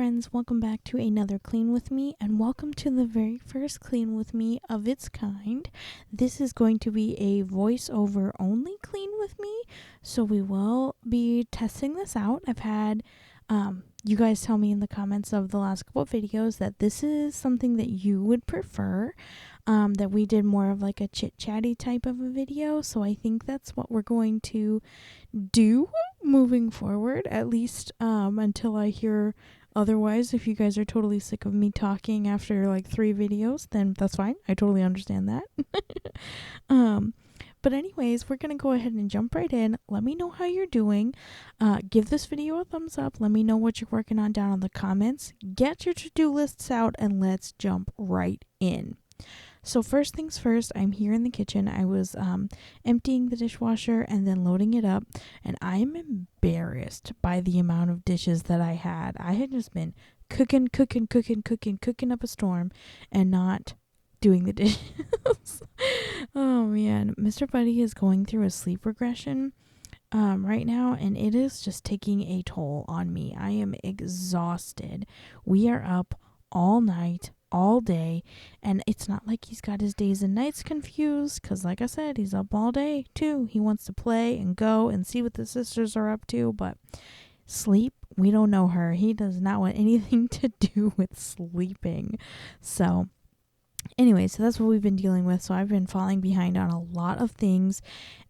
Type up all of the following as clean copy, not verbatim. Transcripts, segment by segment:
friends, welcome back to another Clean With Me, and welcome to the very first Clean With Me of its kind. This is going to be a voiceover only Clean With Me, so we will be testing this out. I've had you guys tell me in the comments of the last couple of videos that this is something that you would prefer, that we did more of like a chit-chatty type of a video, so I think that's what we're going to do moving forward, at least until I hear otherwise. If you guys are totally sick of me talking after like 3 videos, then that's fine. I totally understand that. But anyways, we're going to go ahead and jump right in. Let me know how you're doing. Give this video a thumbs up. Let me know what you're working on down in the comments. Get your to-do lists out and let's jump right in. So first things first, I'm here in the kitchen. I was emptying the dishwasher and then loading it up, and I'm embarrassed by the amount of dishes that I had. I had just been cooking up a storm and not doing the dishes. Oh man, Mr. Buddy is going through a sleep regression right now, and it is just taking a toll on me. I am exhausted. We are up all night, all day, and it's not like he's got his days and nights confused, because like I said, he's up all day too. He wants to play and go and see what the sisters are up to, but sleep, we don't know her. He does not want anything to do with sleeping. So anyway, so that's what we've been dealing with. So I've been falling behind on a lot of things,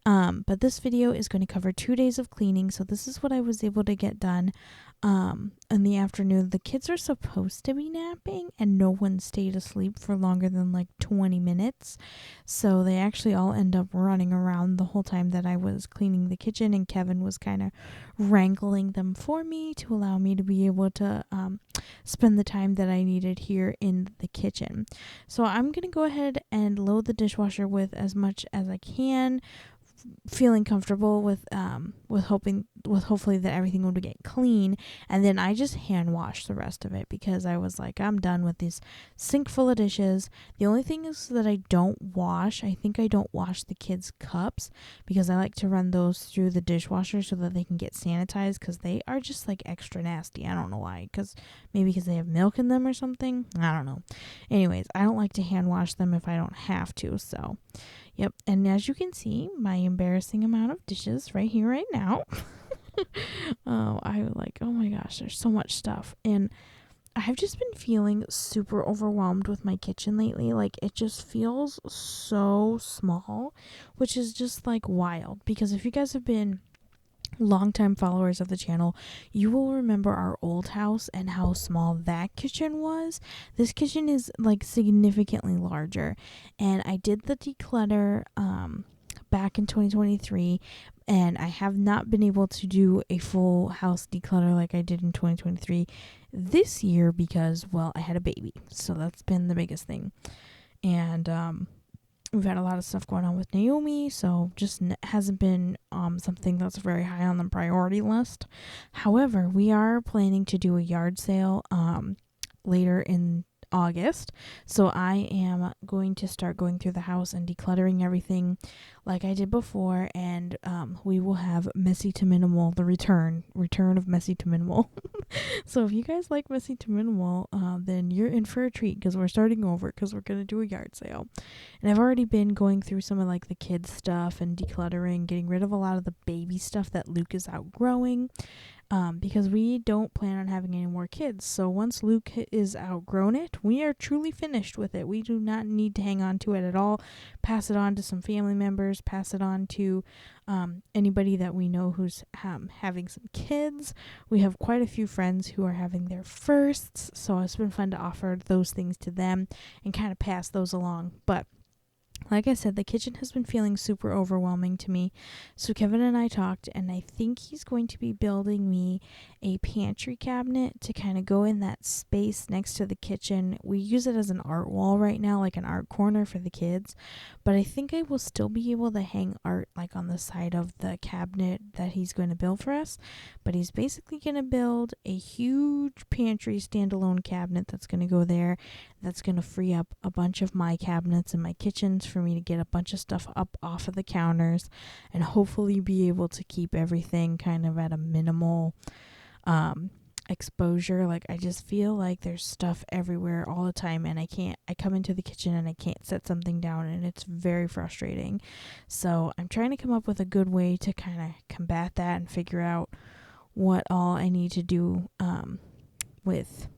but this video is going to cover 2 days of cleaning. So this is what I was able to get done in the afternoon. The kids are supposed to be napping, and no one stayed asleep for longer than like 20 minutes. So they actually all end up running around the whole time that I was cleaning the kitchen, and Kevin was kind of wrangling them for me to allow me to be able to spend the time that I needed here in the kitchen. So I'm going to go ahead and load the dishwasher with as much as I can, feeling comfortable with hopefully that everything would get clean, and then I just hand wash the rest of it because I was like, I'm done with this sink full of dishes. The only thing is that I don't wash the kids' cups, because I like to run those through the dishwasher so that they can get sanitized, because they are just like extra nasty. I don't know why, maybe because they have milk in them or something, I don't know. Anyways, I don't like to hand wash them if I don't have to. So yep, and as you can see, my embarrassing amount of dishes right here, right now. Oh my gosh, there's so much stuff. And I've just been feeling super overwhelmed with my kitchen lately. Like, it just feels so small, which is just like wild. Because if you guys have been longtime followers of the channel, you will remember our old house and how small that kitchen was. This kitchen is like significantly larger, and I did the declutter back in 2023, and I have not been able to do a full house declutter like I did in 2023 this year because, well, I had a baby, so that's been the biggest thing. And we've had a lot of stuff going on with Naomi, so just hasn't been something that's very high on the priority list. However, we are planning to do a yard sale later in August, so I am going to start going through the house and decluttering everything like I did before, and we will have Messy to Minimal, the return of Messy to Minimal. So if you guys like Messy to Minimal, then you're in for a treat, because we're starting over, because we're going to do a yard sale. And I've already been going through some of like the kids stuff and decluttering, getting rid of a lot of the baby stuff that Luke is outgrowing, because we don't plan on having any more kids. So once Luke is outgrown it, we are truly finished with it. We do not need to hang on to it at all. Pass it on to some family members, pass it on to anybody that we know who's having some kids. We have quite a few friends who are having their firsts, so it's been fun to offer those things to them and kind of pass those along. But like I said, the kitchen has been feeling super overwhelming to me. So Kevin and I talked, and I think he's going to be building me a pantry cabinet to kind of go in that space next to the kitchen. We use it as an art wall right now, like an art corner for the kids. But I think I will still be able to hang art like on the side of the cabinet that he's going to build for us. But he's basically going to build a huge pantry standalone cabinet that's going to go there. That's going to free up a bunch of my cabinets in my kitchens for me to get a bunch of stuff up off of the counters, and hopefully be able to keep everything kind of at a minimal exposure. Like, I just feel like there's stuff everywhere all the time, and I come into the kitchen and I can't set something down, and it's very frustrating. So I'm trying to come up with a good way to kind of combat that and figure out what all I need to do with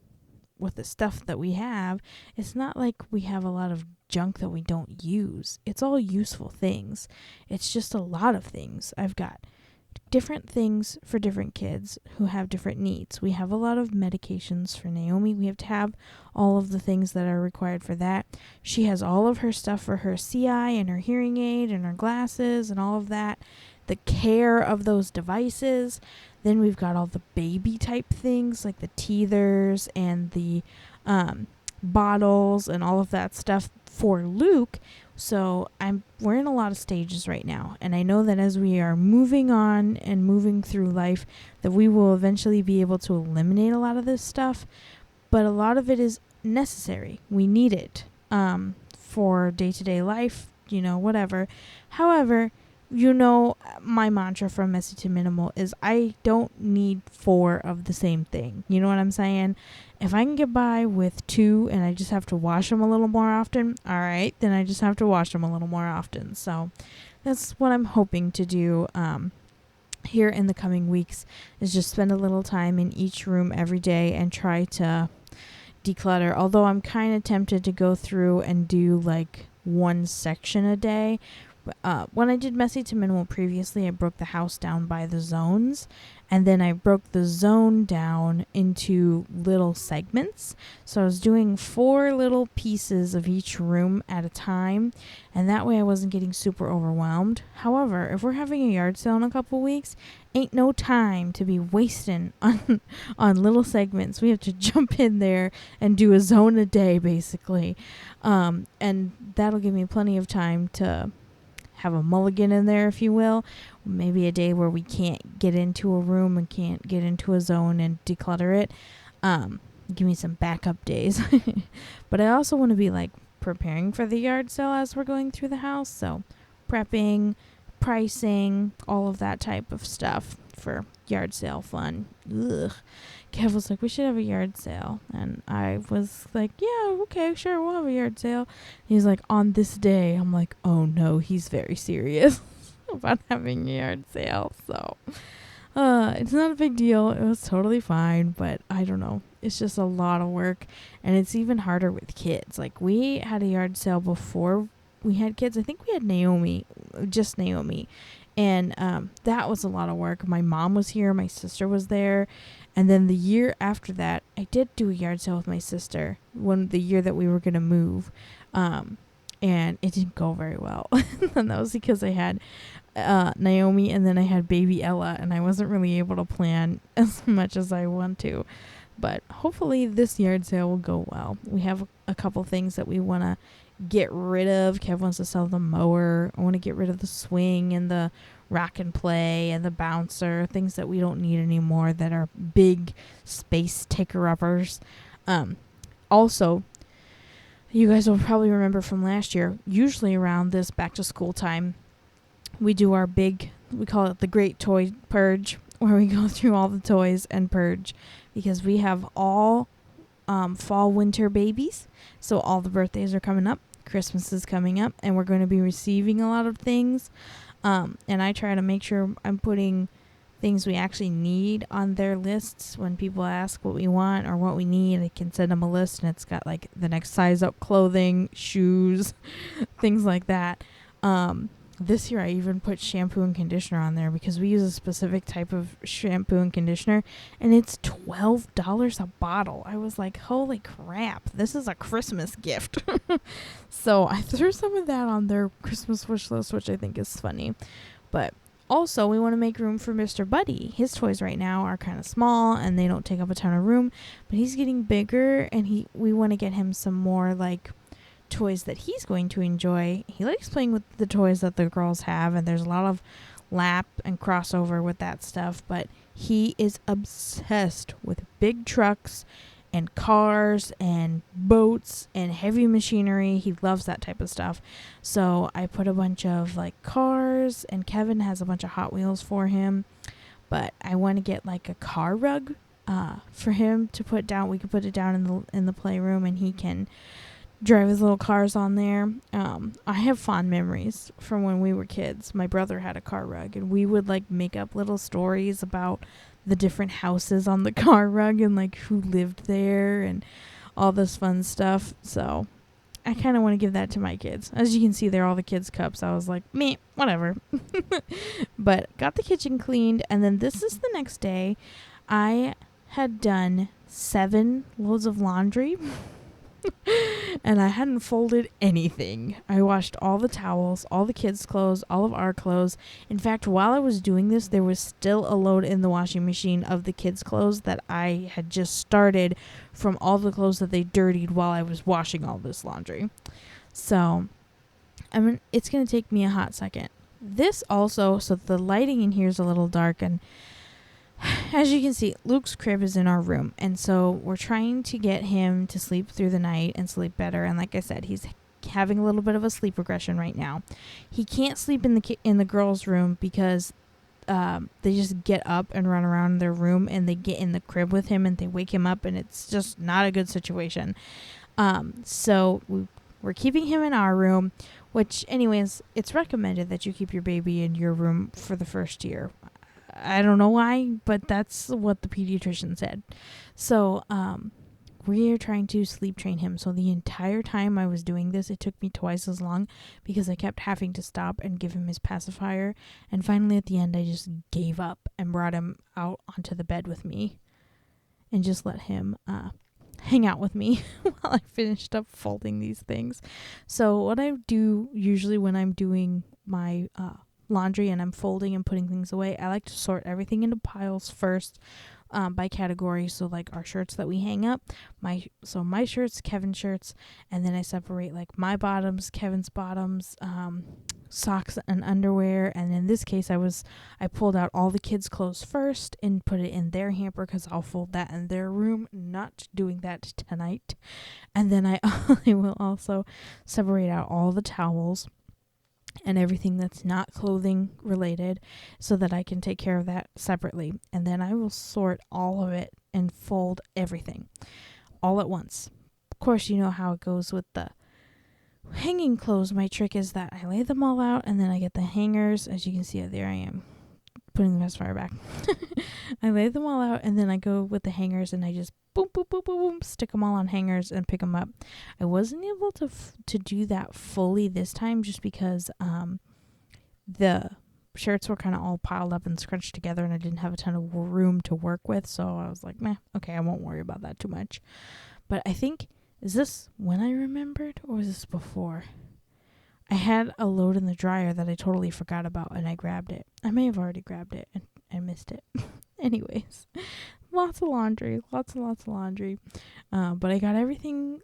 the stuff that we have. It's not like we have a lot of junk that we don't use. It's all useful things. It's just a lot of things. I've got different things for different kids who have different needs. We have a lot of medications for Naomi. We have to have all of the things that are required for that. She has all of her stuff for her CI and her hearing aid and her glasses and all of that. The care of those devices. Then we've got all the baby type things like the teethers and the bottles and all of that stuff for Luke. So we're in a lot of stages right now, and I know that as we are moving on and moving through life, that we will eventually be able to eliminate a lot of this stuff, but a lot of it is necessary. We need it for day-to-day life, whatever. However, my mantra from Messy to Minimal is I don't need 4 of the same thing. You know what I'm saying? If I can get by with 2 and I just have to wash them a little more often, all right, then I just have to wash them a little more often. So that's what I'm hoping to do here in the coming weeks, is just spend a little time in each room every day and try to declutter. Although I'm kind of tempted to go through and do like one section a day. When I did Messy to Minimal previously, I broke the house down by the zones, and then I broke the zone down into little segments. So I was doing 4 little pieces of each room at a time, and that way I wasn't getting super overwhelmed. However, if we're having a yard sale in a couple weeks, ain't no time to be wasting on little segments. We have to jump in there and do a zone a day, basically, and that'll give me plenty of time to have a mulligan in there, if you will. Maybe a day where we can't get into a room and can't get into a zone and declutter it. Give me some backup days. But I also want to be like preparing for the yard sale as we're going through the house. So prepping, pricing, all of that type of stuff for yard sale fun. Ugh. Kev was like, we should have a yard sale. And I was like, yeah, okay, sure, we'll have a yard sale. He's like, on this day. I'm like, oh no, he's very serious about having a yard sale. So it's not a big deal. It was totally fine, but I don't know. It's just a lot of work, and it's even harder with kids. Like, we had a yard sale before we had kids. I think we had just Naomi. And that was a lot of work. My mom was here. My sister was there. And then the year after that, I did do a yard sale with my sister the year that we were going to move. And it didn't go very well. And that was because I had Naomi, and then I had baby Ella, and I wasn't really able to plan as much as I want to. But hopefully this yard sale will go well. We have a couple things that we want to get rid of. Kev wants to sell the mower. I want to get rid of the swing and the rock and play and the bouncer, things that we don't need anymore that are big space taker-uppers. Also, you guys will probably remember from last year, usually around this back to school time, we do our we call it the Great Toy Purge, where we go through all the toys and purge, because we have all fall winter babies. So all the birthdays are coming up, Christmas is coming up, and we're going to be receiving a lot of things. And I try to make sure I'm putting things we actually need on their lists. When people ask what we want or what we need, I can send them a list, and it's got like the next size up clothing, shoes, things like that. This year I even put shampoo and conditioner on there because we use a specific type of shampoo and conditioner, and it's $12 a bottle. I was like, holy crap, this is a Christmas gift. So I threw some of that on their Christmas wish list, which I think is funny. But also, we want to make room for Mr. Buddy. His toys right now are kind of small and they don't take up a ton of room, but he's getting bigger, and we want to get him some more like toys that he's going to enjoy. He likes playing with the toys that the girls have, and there's a lot of lap and crossover with that stuff, but he is obsessed with big trucks and cars and boats and heavy machinery. He loves that type of stuff. So I put a bunch of like cars, and Kevin has a bunch of Hot Wheels for him, but I want to get like a car rug for him to put down. We can put it down in the playroom, and he can drive his little cars on there. I have fond memories from when we were kids. My brother had a car rug, and we would like make up little stories about the different houses on the car rug and like who lived there and all this fun stuff. So I kind of want to give that to my kids. As you can see there, all the kids' cups. I was like, meh, whatever. But got the kitchen cleaned, and then this is the next day. I had done 7 loads of laundry. And I hadn't folded anything. I washed all the towels, all the kids' clothes, all of our clothes. In fact, while I was doing this, there was still a load in the washing machine of the kids' clothes that I had just started from all the clothes that they dirtied while I was washing all this laundry. So, it's going to take me a hot second. This also, so the lighting in here is a little dark, and as you can see, Luke's crib is in our room, and so we're trying to get him to sleep through the night and sleep better. And like I said, he's having a little bit of a sleep regression right now. He can't sleep in the girls' room because they just get up and run around their room, and they get in the crib with him and they wake him up, and it's just not a good situation. So we're keeping him in our room, which anyways, it's recommended that you keep your baby in your room for the first year. I don't know why, but that's what the pediatrician said. So, we are trying to sleep train him. So the entire time I was doing this, it took me twice as long because I kept having to stop and give him his pacifier. And finally at the end, I just gave up and brought him out onto the bed with me and just let him, hang out with me while I finished up folding these things. So what I do usually when I'm doing my, laundry and I'm folding and putting things away, I like to sort everything into piles first, by category. So like our shirts that we hang up, my shirts, Kevin's shirts, and then I separate like my bottoms, Kevin's bottoms, socks and underwear. And in this case, I pulled out all the kids' clothes first and put it in their hamper because I'll fold that in their room. Not doing that tonight. And then I will also separate out all the towels and everything that's not clothing related so that I can take care of that separately. And then I will sort all of it and fold everything all at once. Of course, you know how it goes with the hanging clothes. My trick is that I lay them all out and then I get the hangers. As you can see, there I am putting the pacifier back. I lay them all out and then I go with the hangers and I just boom, boom, boom, boom, boom, stick them all on hangers and pick them up. I wasn't able to do that fully this time just because the shirts were kind of all piled up and scrunched together and I didn't have a ton of room to work with. So I was like, meh, okay, I won't worry about that too much. But I think, is this when I remembered or was this before? I had a load in the dryer that I totally forgot about and I grabbed it. I may have already grabbed it and missed it. Anyways, lots and lots of laundry. But I got everything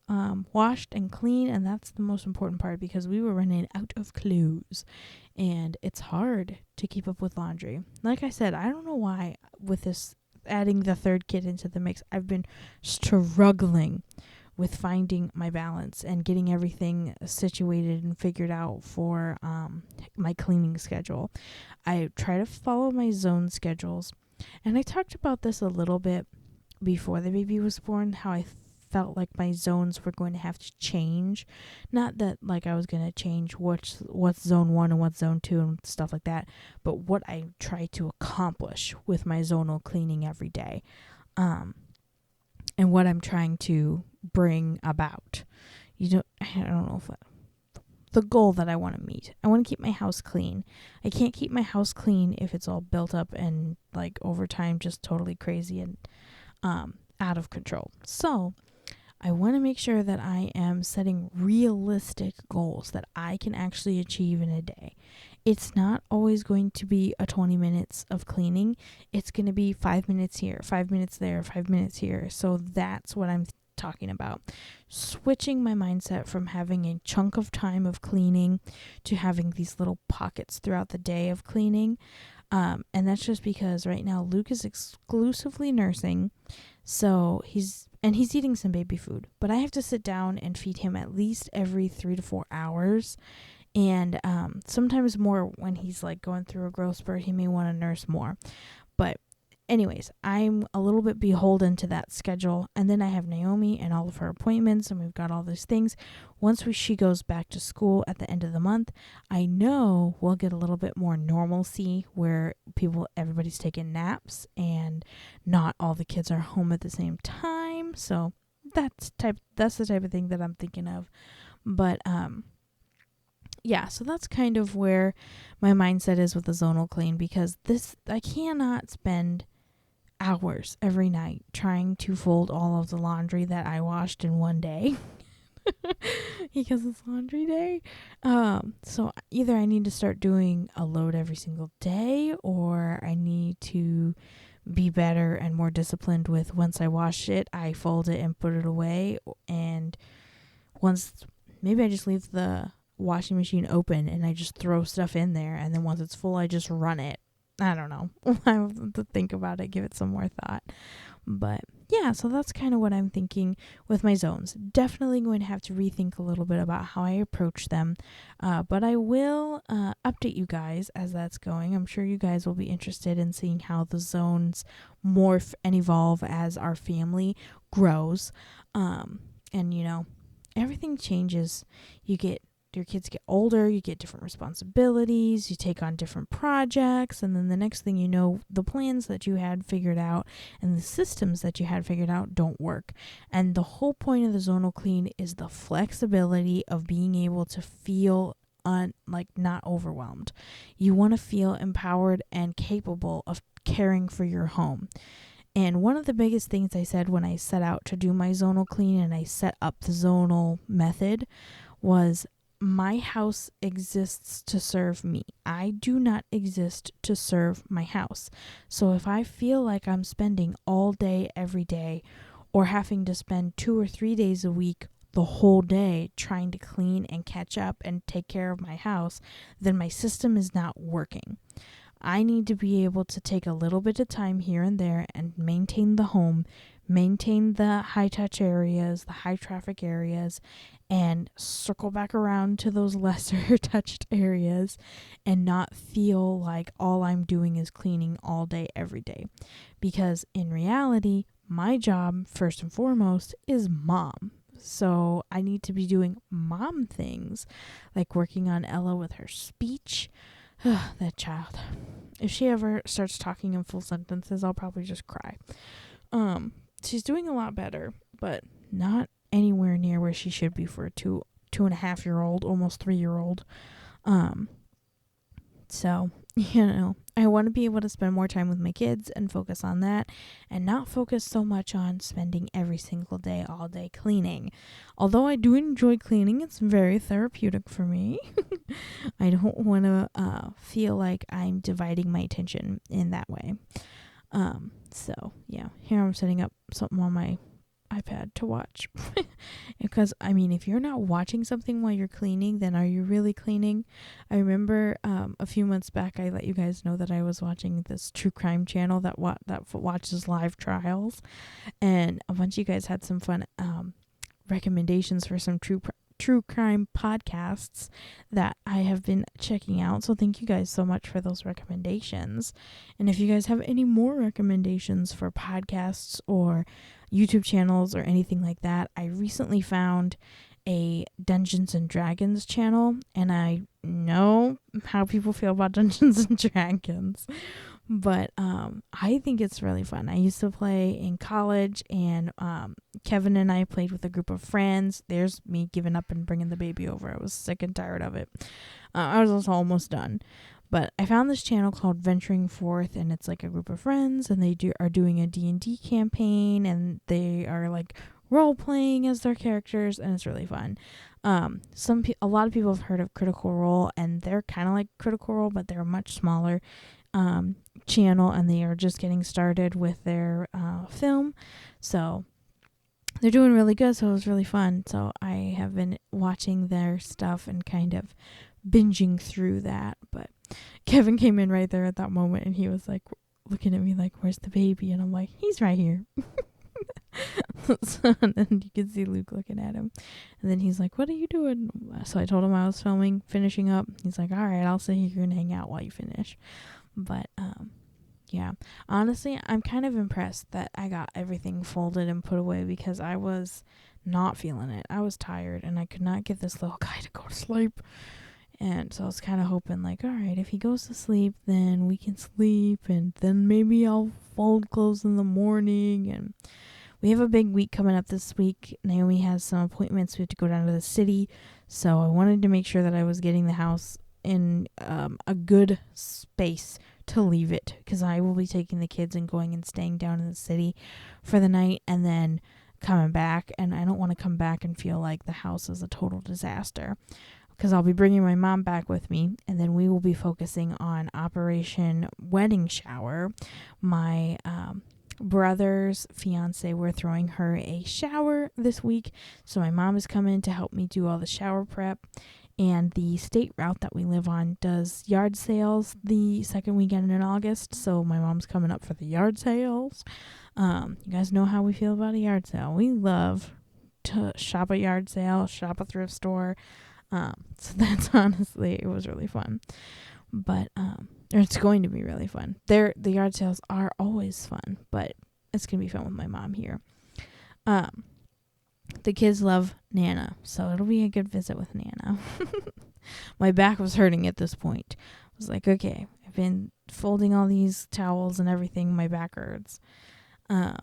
washed and clean, and that's the most important part because we were running out of clothes. And it's hard to keep up with laundry. Like I said, I don't know why with this adding the third kid into the mix, I've been struggling with finding my balance and getting everything situated and figured out for my cleaning schedule. I try to follow my zone schedules. And I talked about this a little bit before the baby was born, how I felt like my zones were going to have to change. Not that like I was going to change what's zone 1 and what's zone 2 and stuff like that, but what I try to accomplish with my zonal cleaning every day. And what I'm trying to bring about. I don't know if the goal that I want to meet. I want to keep my house clean. I can't keep my house clean if it's all built up and like over time just totally crazy and out of control. So I want to make sure that I am setting realistic goals that I can actually achieve in a day. It's not always going to be a 20 minutes of cleaning. It's going to be 5 minutes here, 5 minutes there, 5 minutes here. So that's what I'm talking about. Switching my mindset from having a chunk of time of cleaning to having these little pockets throughout the day of cleaning. And that's just because right now Luke is exclusively nursing. So he's eating some baby food, but I have to sit down and feed him at least every 3 to 4 hours. And sometimes more when he's like going through a growth spurt, he may want to nurse more. But anyways, I'm a little bit beholden to that schedule. And then I have Naomi and all of her appointments, and we've got all these things. Once she goes back to school at the end of the month, I know we'll get a little bit more normalcy where everybody's taking naps and not all the kids are home at the same time. So that's the type of thing that I'm thinking of. But yeah, so that's kind of where my mindset is with the zonal clean, because I cannot spend hours every night trying to fold all of the laundry that I washed in one day because it's laundry day. So either I need to start doing a load every single day, or I need to be better and more disciplined with, once I wash it, I fold it and put it away. And maybe I just leave the washing machine open and I just throw stuff in there, and then once it's full I just run it. I don't know. I have to think about it, give it some more thought. But yeah, so that's kind of what I'm thinking with my zones. Definitely going to have to rethink a little bit about how I approach them. But I will update you guys as that's going. I'm sure you guys will be interested in seeing how the zones morph and evolve as our family grows. And everything changes. Your kids get older, you get different responsibilities, you take on different projects, and then the next thing you know, the plans that you had figured out and the systems that you had figured out don't work. And the whole point of the zonal clean is the flexibility of being able to feel not overwhelmed. You want to feel empowered and capable of caring for your home. And one of the biggest things I said when I set out to do my zonal clean and I set up the zonal method was, my house exists to serve me. I do not exist to serve my house. So if I feel like I'm spending all day every day, or having to spend 2 or 3 days a week the whole day trying to clean and catch up and take care of my house, then my system is not working. I need to be able to take a little bit of time here and there and maintain the home, maintain the high touch areas, the high traffic areas, and circle back around to those lesser touched areas, and not feel like all I'm doing is cleaning all day, every day. Because in reality, my job, first and foremost, is mom. So I need to be doing mom things, like working on Ella with her speech. That child. If she ever starts talking in full sentences, I'll probably just cry. She's doing a lot better, but not anywhere near where she should be for a 2.5-year-old, almost 3-year-old. So, I want to be able to spend more time with my kids and focus on that, and not focus so much on spending every single day, all day cleaning. Although I do enjoy cleaning, it's very therapeutic for me. I don't want to feel like I'm dividing my attention in that way. So yeah, here I'm setting up something on my iPad to watch. Because if you're not watching something while you're cleaning, then are you really cleaning? I remember a few months back I let you guys know that I was watching this true crime channel that watches live trials, and a bunch of you guys had some fun recommendations for some true crime podcasts that I have been checking out. So thank you guys so much for those recommendations. And if you guys have any more recommendations for podcasts or YouTube channels or anything like that, I recently found a Dungeons and Dragons channel, and I know how people feel about Dungeons and Dragons, but I think it's really fun. I used to play in college, and Kevin and I played with a group of friends. There's me giving up and bringing the baby over. I was sick and tired of it. I was also almost done. But I found this channel called Venturing Forth, and it's like a group of friends, and they are doing a D&D campaign, and they are like role playing as their characters, and it's really fun. A lot of people have heard of Critical Role, and they're kind of like Critical Role, but they're a much smaller channel, and they are just getting started with their film. So they're doing really good, so it was really fun. So I have been watching their stuff and kind of binging through that. But Kevin came in right there at that moment, and he was like looking at me like, "Where's the baby?" And I'm like, "He's right here." So, and then you can see Luke looking at him, and then he's like, "What are you doing?" So I told him I was finishing up. He's like, "All right, I'll sit here and hang out while you finish." But Yeah. Honestly, I'm kind of impressed that I got everything folded and put away because I was not feeling it. I was tired and I could not get this little guy to go to sleep. And so I was kind of hoping, like, all right, if he goes to sleep, then we can sleep, and then maybe I'll fold clothes in the morning. And we have a big week coming up this week. Naomi has some appointments. We have to go down to the city. So I wanted to make sure that I was getting the house in a good space to leave it, because I will be taking the kids and going and staying down in the city for the night and then coming back. And I don't want to come back and feel like the house is a total disaster, because I'll be bringing my mom back with me, and then we will be focusing on Operation Wedding Shower. My brother's fiance, we're throwing her a shower this week, so my mom is coming to help me do all the shower prep. And the state route that we live on does yard sales the second weekend in August, so my mom's coming up for the yard sales. You guys know how we feel about a yard sale. We love to shop a yard sale, shop a thrift store. So that's honestly, it was really fun. But or it's going to be really fun. The yard sales are always fun, but it's going to be fun with my mom here. The kids love Nana, so it'll be a good visit with Nana. My back was hurting at this point. I was like, okay, I've been folding all these towels and everything. My back hurts. But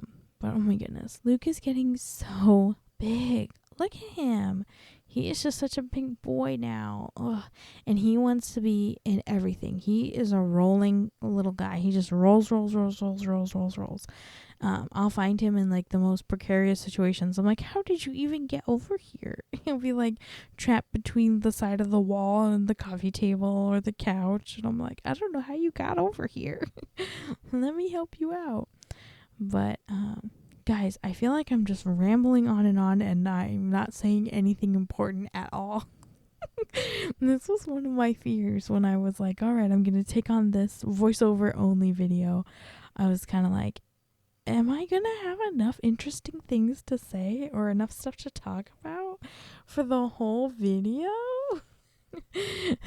oh my goodness, Luke is getting so big. Look at him. He is just such a big boy now. Ugh. And he wants to be in everything. He is a rolling little guy. He just rolls. I'll find him in like the most precarious situations. I'm like, how did you even get over here? He'll be like trapped between the side of the wall and the coffee table or the couch. And I'm like, I don't know how you got over here. Let me help you out. But, guys, I feel like I'm just rambling on and I'm not saying anything important at all. This was one of my fears when I was like, all right, I'm going to take on this voiceover only video. I was kind of like, am I going to have enough interesting things to say or enough stuff to talk about for the whole video?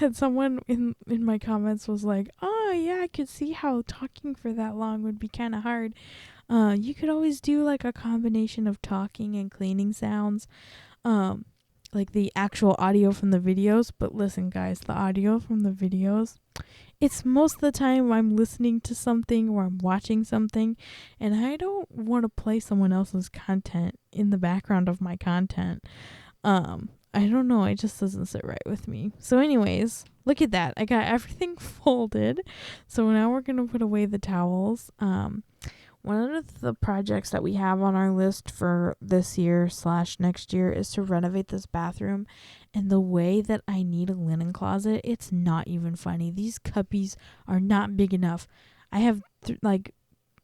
And someone in my comments was like, oh yeah, I could see how talking for that long would be kind of hard. You could always do like a combination of talking and cleaning sounds, like the actual audio from the videos. But listen, guys, the audio from the videos, it's most of the time I'm listening to something or I'm watching something, and I don't want to play someone else's content in the background of my content. I don't know, it just doesn't sit right with me. So anyways, look at that. I got everything folded. So now we're going to put away the towels. One of the projects that we have on our list for this year / next year is to renovate this bathroom. And the way that I need a linen closet, it's not even funny. These cuppies are not big enough. I have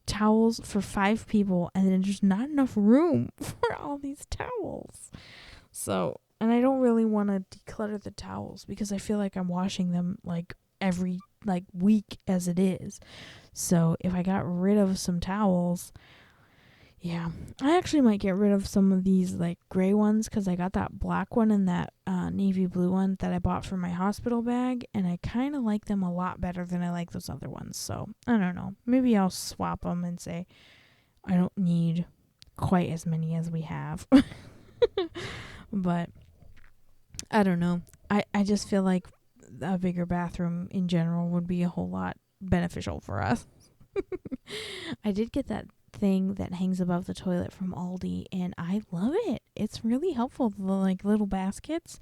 towels for 5 people, and then there's not enough room for all these towels. So, and I don't really want to declutter the towels because I feel like I'm washing them like every week as it is. So if I got rid of some towels, yeah, I actually might get rid of some of these like gray ones, because I got that black one and that navy blue one that I bought for my hospital bag, and I kind of like them a lot better than I like those other ones. So I don't know, maybe I'll swap them and say I don't need quite as many as we have. But I don't know, I just feel like a bigger bathroom in general would be a whole lot beneficial for us. I did get that thing that hangs above the toilet from Aldi, and I love it. It's really helpful. The little baskets.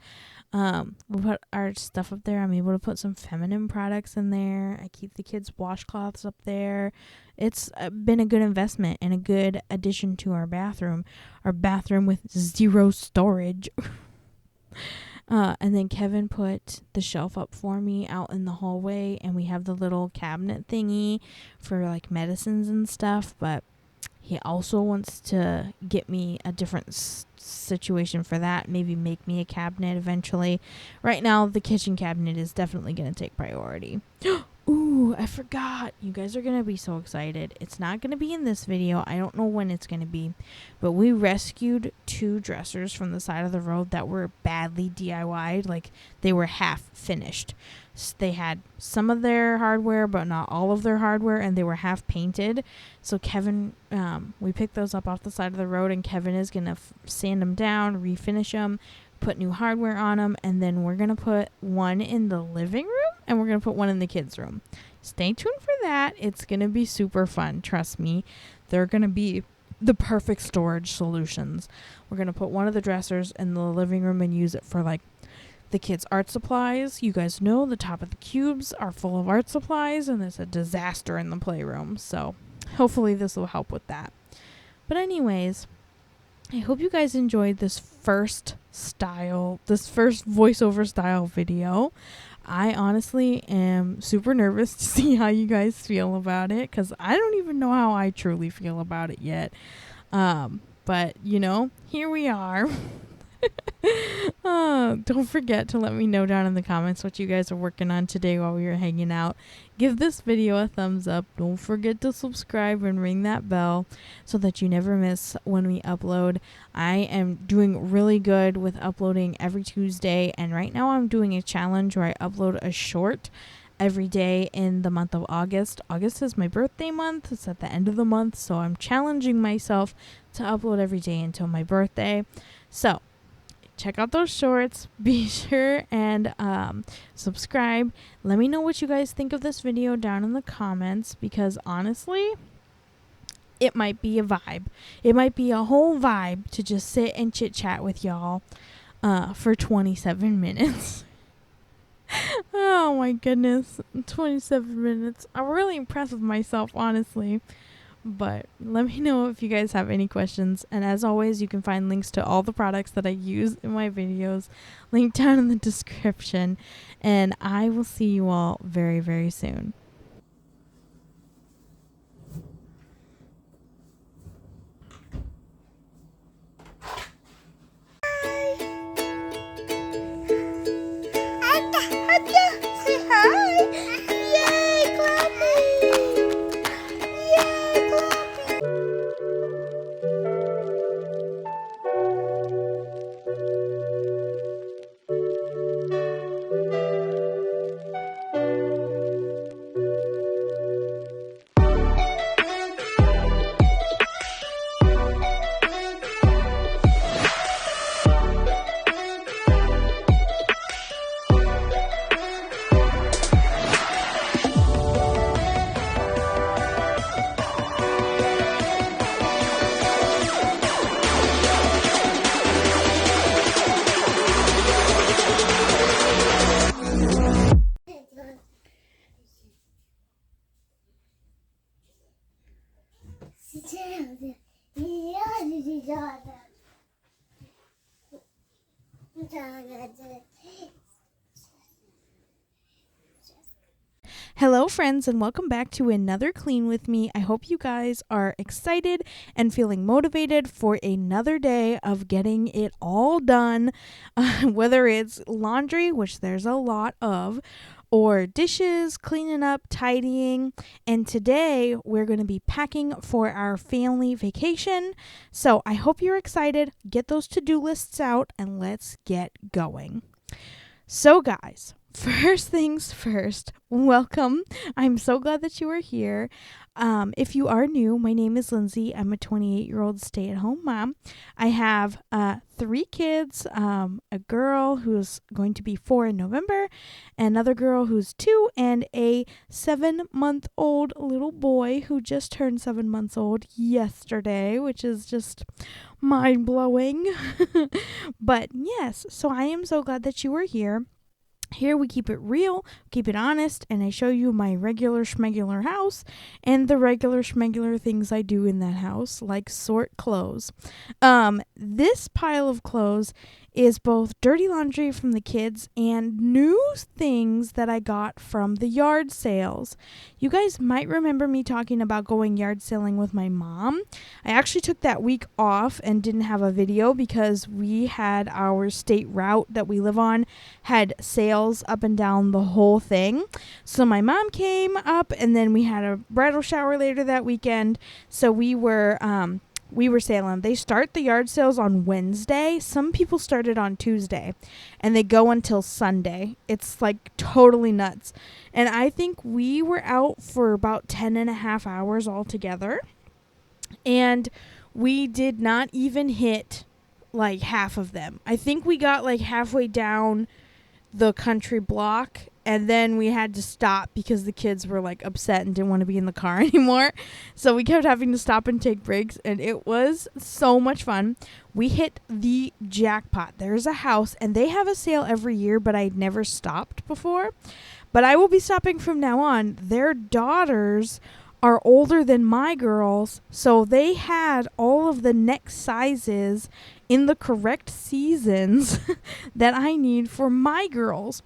We put our stuff up there. I'm able to put some feminine products in there. I keep the kids' washcloths up there. It's been a good investment and a good addition to our bathroom. Our bathroom with 0 storage. And then Kevin put the shelf up for me out in the hallway, and we have the little cabinet thingy for like medicines and stuff, but he also wants to get me a different situation for that, maybe make me a cabinet eventually. Right now, the kitchen cabinet is definitely going to take priority. Ooh, I forgot. You guys are going to be so excited. It's not going to be in this video. I don't know when it's going to be. But we rescued 2 dressers from the side of the road that were badly DIY'd. Like, they were half finished. They had some of their hardware, but not all of their hardware, and they were half painted. So Kevin, we picked those up off the side of the road, and Kevin is going to sand them down, refinish them, put new hardware on them, and then we're going to put one in the living room, and we're going to put one in the kids' room. Stay tuned for that. It's going to be super fun. Trust me. They're going to be the perfect storage solutions. We're going to put one of the dressers in the living room and use it for like the kids' art supplies. You guys know the top of the cubes are full of art supplies, and there's a disaster in the playroom. So hopefully this will help with that. But anyways, I hope you guys enjoyed this first voiceover style video. I honestly am super nervous to see how you guys feel about it, because I don't even know how I truly feel about it yet. But here we are. Don't forget to let me know down in the comments what you guys are working on today while we were hanging out. Give this video a thumbs up. Don't forget to subscribe and ring that bell so that you never miss when we upload. I am doing really good with uploading every Tuesday, and right now I'm doing a challenge where I upload a short every day in the month of August. August is my birthday month. It's at the end of the month, so I'm challenging myself to upload every day until my birthday. So check out those shorts. Be sure and subscribe. Let me know what you guys think of this video down in the comments, because honestly, it might be a vibe. It might be a whole vibe to just sit and chit chat with y'all for 27 minutes. Oh my goodness, 27 minutes. I'm really impressed with myself, honestly. But let me know if you guys have any questions. And as always, you can find links to all the products that I use in my videos linked down in the description. And I will see you all very, very soon. Hello friends, and welcome back to another Clean with me. I hope you guys are excited and feeling motivated for another day of getting it all done, whether it's laundry, which there's a lot of, or dishes, cleaning up, tidying. And today we're going to be packing for our family vacation. So I hope you're excited. Get those to-do lists out and let's get going. So guys, first things first, welcome. I'm so glad that you are here. If you are new, my name is Lindsay. I'm a 28-year-old stay-at-home mom. I have 3 kids, a girl who's going to be 4 in November, another girl who's 2, and a 7-month-old little boy who just turned 7 months old yesterday, which is just mind-blowing. But yes, so I am so glad that you are here. Here we keep it real, keep it honest, and I show you my regular schmegular house and the regular schmegular things I do in that house, like sort clothes. This pile of clothes is both dirty laundry from the kids and new things that I got from the yard sales. You guys might remember me talking about going yard selling with my mom. I actually took that week off and didn't have a video because we had our state route that we live on had sales up and down the whole thing. So my mom came up, and then we had a bridal shower later that weekend. So we were we were sailing. They start the yard sales on Wednesday. Some people started on Tuesday, and they go until Sunday. It's like totally nuts. And I think we were out for about 10 and a half hours altogether. And we did not even hit like half of them. I think we got like halfway down the country block, and then we had to stop because the kids were like upset and didn't want to be in the car anymore. So we kept having to stop and take breaks, and it was so much fun. We hit the jackpot. There's a house, and they have a sale every year, but I'd never stopped before. But I will be stopping from now on. Their daughters are older than my girls, so they had all of the neck sizes in the correct seasons that I need for my girls.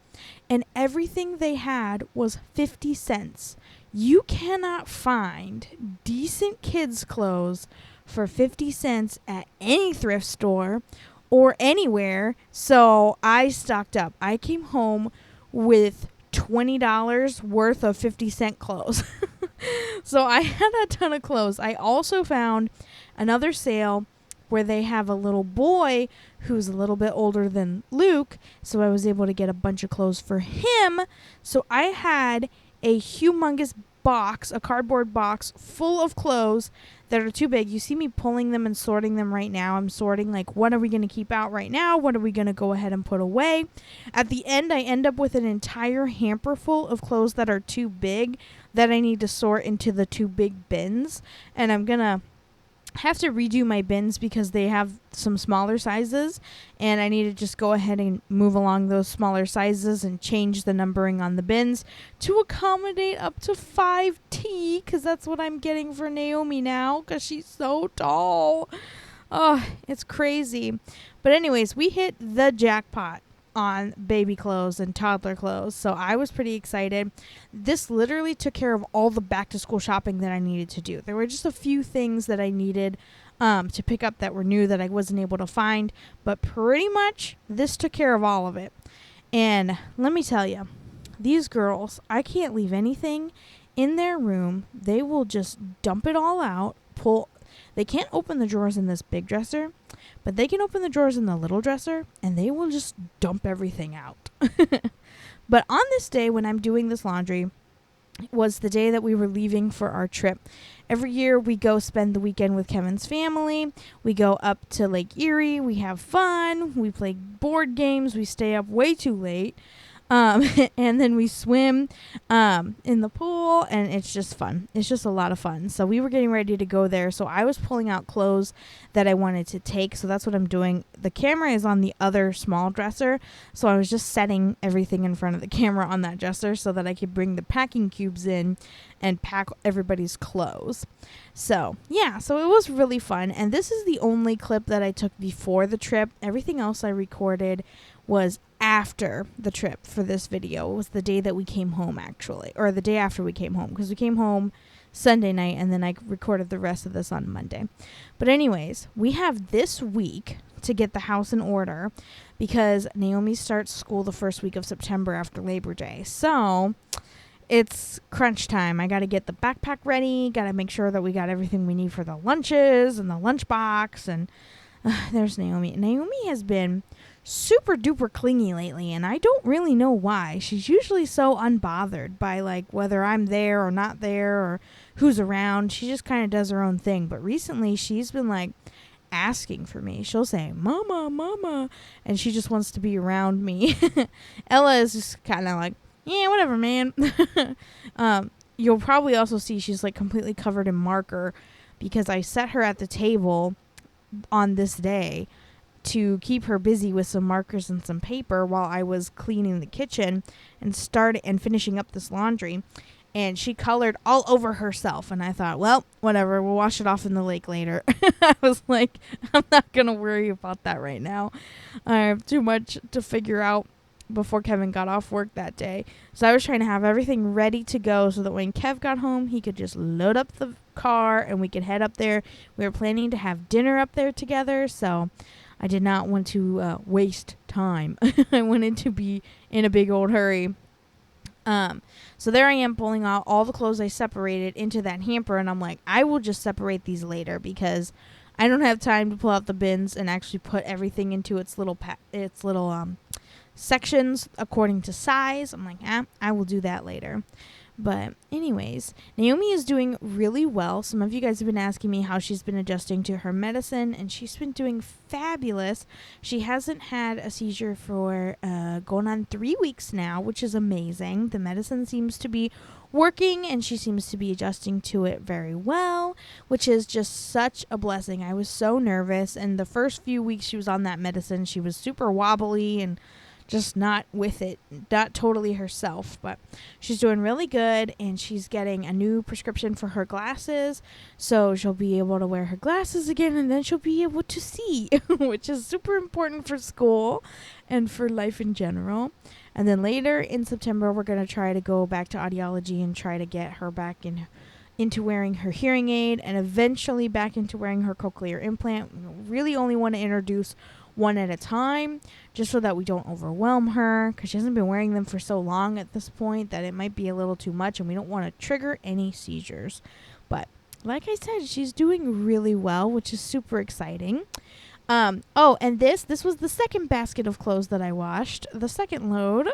And everything they had was 50 cents. You cannot find decent kids' clothes for 50 cents at any thrift store or anywhere, so I stocked up. I came home with $20 worth of 50-cent clothes. So I had a ton of clothes. I also found another sale where they have a little boy who's a little bit older than Luke, so I was able to get a bunch of clothes for him. So I had a humongous box, a cardboard box full of clothes that are too big. You see me pulling them and sorting them right now. I'm sorting like, what are we going to keep out right now? What are we going to go ahead and put away? At the end, I end up with an entire hamper full of clothes that are too big that I need to sort into the two big bins. And I'm going to have to redo my bins because they have some smaller sizes, and I need to just go ahead and move along those smaller sizes and change the numbering on the bins to accommodate up to 5T, because that's what I'm getting for Naomi now because she's so tall. Oh, it's crazy. But anyways, we hit the jackpot on baby clothes and toddler clothes, so I was pretty excited. This literally took care of all the back to school shopping that I needed to do. There were just a few things that I needed to pick up that were new that I wasn't able to find, but pretty much this took care of all of it. And let me tell you, these girls, I can't leave anything in their room. They will just dump it all out, they can't open the drawers in this big dresser, but they can open the drawers in the little dresser, and they will just dump everything out. But on this day when I'm doing this laundry was the day that we were leaving for our trip. Every year we go spend the weekend with Kevin's family. We go up to Lake Erie. We have fun. We play board games. We stay up way too late. And then we swim in the pool, and it's just fun. It's just a lot of fun. So we were getting ready to go there. So I was pulling out clothes that I wanted to take. So that's what I'm doing. The camera is on the other small dresser. So I was just setting everything in front of the camera on that dresser so that I could bring the packing cubes in and pack everybody's clothes. So yeah, so it was really fun. And this is the only clip that I took before the trip. Everything else I recorded was after the trip for this video. It was the day that we came home, actually, or the day after we came home, because we came home Sunday night and then I recorded the rest of this on Monday. But anyways, we have this week to get the house in order because Naomi starts school the first week of September after Labor Day. So it's crunch time. I got to get the backpack ready, got to make sure that we got everything we need for the lunches and the lunchbox. And there's Naomi. Naomi has been super duper clingy lately, and I don't really know why. She's usually so unbothered by like whether I'm there or not there or who's around. She just kind of does her own thing. But recently she's been like asking for me. She'll say, "Mama, mama," and she just wants to be around me. Ella is just kind of like, yeah, whatever, man. You'll probably also see she's like completely covered in marker because I set her at the table on this day to keep her busy with some markers and some paper while I was cleaning the kitchen and finishing up this laundry. And she colored all over herself. And I thought, well, whatever, we'll wash it off in the lake later. I was like, I'm not going to worry about that right now. I have too much to figure out before Kevin got off work that day. So I was trying to have everything ready to go so that when Kev got home, he could just load up the car and we could head up there. We were planning to have dinner up there together, so I did not want to waste time. I wanted to be in a big old hurry. So there I am pulling out all the clothes I separated into that hamper, and I'm like, I will just separate these later because I don't have time to pull out the bins and actually put everything into its little sections according to size. I'm like, I will do that later. But anyways, Naomi is doing really well. Some of you guys have been asking me how she's been adjusting to her medicine, and she's been doing fabulous. She hasn't had a seizure for going on 3 weeks now, which is amazing. The medicine seems to be working, and she seems to be adjusting to it very well, which is just such a blessing. I was so nervous, and the first few weeks she was on that medicine, she was super wobbly and just not with it, not totally herself, but she's doing really good, and she's getting a new prescription for her glasses, so she'll be able to wear her glasses again, and then she'll be able to see, which is super important for school and for life in general. And then later in September, we're going to try to go back to audiology and try to get her back into wearing her hearing aid, and eventually back into wearing her cochlear implant. We really only want to introduce one at a time, just so that we don't overwhelm her, because she hasn't been wearing them for so long at this point that it might be a little too much, and we don't want to trigger any seizures. But like I said, she's doing really well, which is super exciting. And this was the second basket of clothes that I washed. The second load,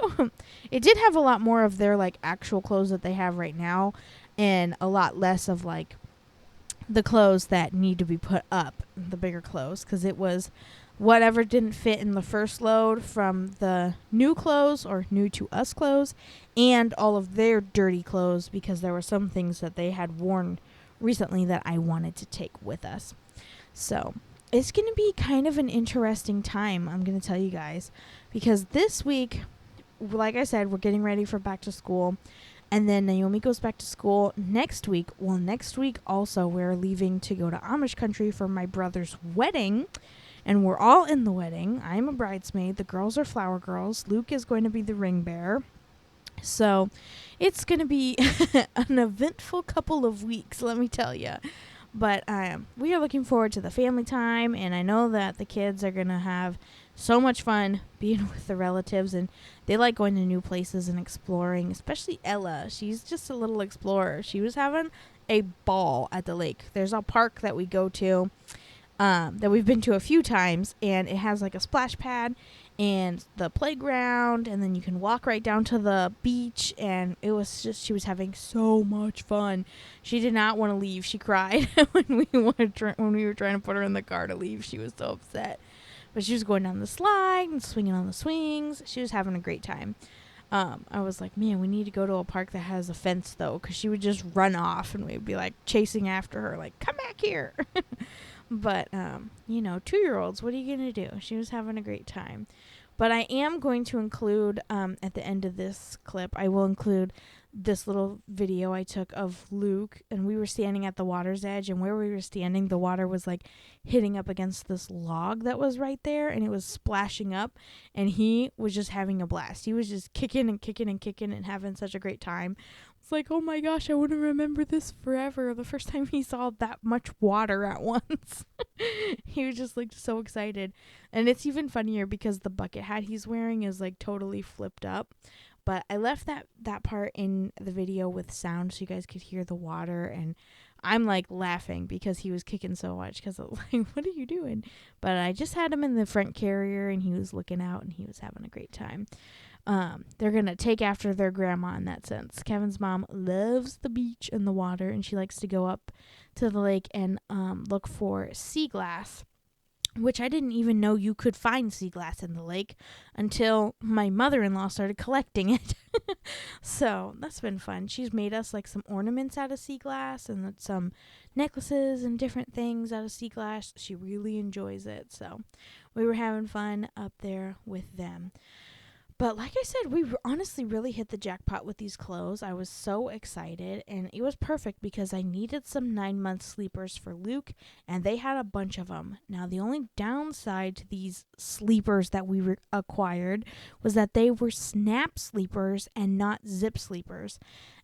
it did have a lot more of their like actual clothes that they have right now, and a lot less of like the clothes that need to be put up, the bigger clothes, because it was whatever didn't fit in the first load from the new clothes or new to us clothes, and all of their dirty clothes, because there were some things that they had worn recently that I wanted to take with us. So it's going to be kind of an interesting time, I'm going to tell you guys, because this week, like I said, we're getting ready for back to school, and then Naomi goes back to school next week. Well, next week also we're leaving to go to Amish country for my brother's wedding, and we're all in the wedding. I'm a bridesmaid. The girls are flower girls. Luke is going to be the ring bearer. So it's going to be an eventful couple of weeks, let me tell you. But we are looking forward to the family time, and I know that the kids are going to have so much fun being with the relatives, and they like going to new places and exploring, especially Ella. She's just a little explorer. She was having a ball at the lake. There's a park that we go to that we've been to a few times, and it has like a splash pad and the playground, and then you can walk right down to the beach, and it was just, she was having so much fun. She did not want to leave. She cried when we were trying to put her in the car to leave. She was so upset, but she was going down the slide and swinging on the swings. She was having a great time. I was like, man, we need to go to a park that has a fence though, because she would just run off, and we'd be like chasing after her, like, come back here. But, 2-year-olds, what are you going to do? She was having a great time. But I am going to include, at the end of this clip, I will include this little video I took of Luke, and we were standing at the water's edge, and where we were standing, the water was like hitting up against this log that was right there, and it was splashing up, and he was just having a blast. He was just kicking and kicking and kicking and having such a great time. It's like, oh my gosh, I want to remember this forever. The first time he saw that much water at once. He was just like so excited. And it's even funnier because the bucket hat he's wearing is like totally flipped up. But I left that part in the video with sound so you guys could hear the water. And I'm like laughing because he was kicking so much, because I was like, what are you doing? But I just had him in the front carrier, and he was looking out, and he was having a great time. They're going to take after their grandma in that sense. Kevin's mom loves the beach and the water, and she likes to go up to the lake and look for sea glass, which I didn't even know you could find sea glass in the lake until my mother-in-law started collecting it. So that's been fun. She's made us like some ornaments out of sea glass and some necklaces and different things out of sea glass. She really enjoys it. So we were having fun up there with them. But like I said, we honestly really hit the jackpot with these clothes. I was so excited, and it was perfect because I needed some 9-month sleepers for Luke, and they had a bunch of them. Now, the only downside to these sleepers that we acquired was that they were snap sleepers and not zip sleepers.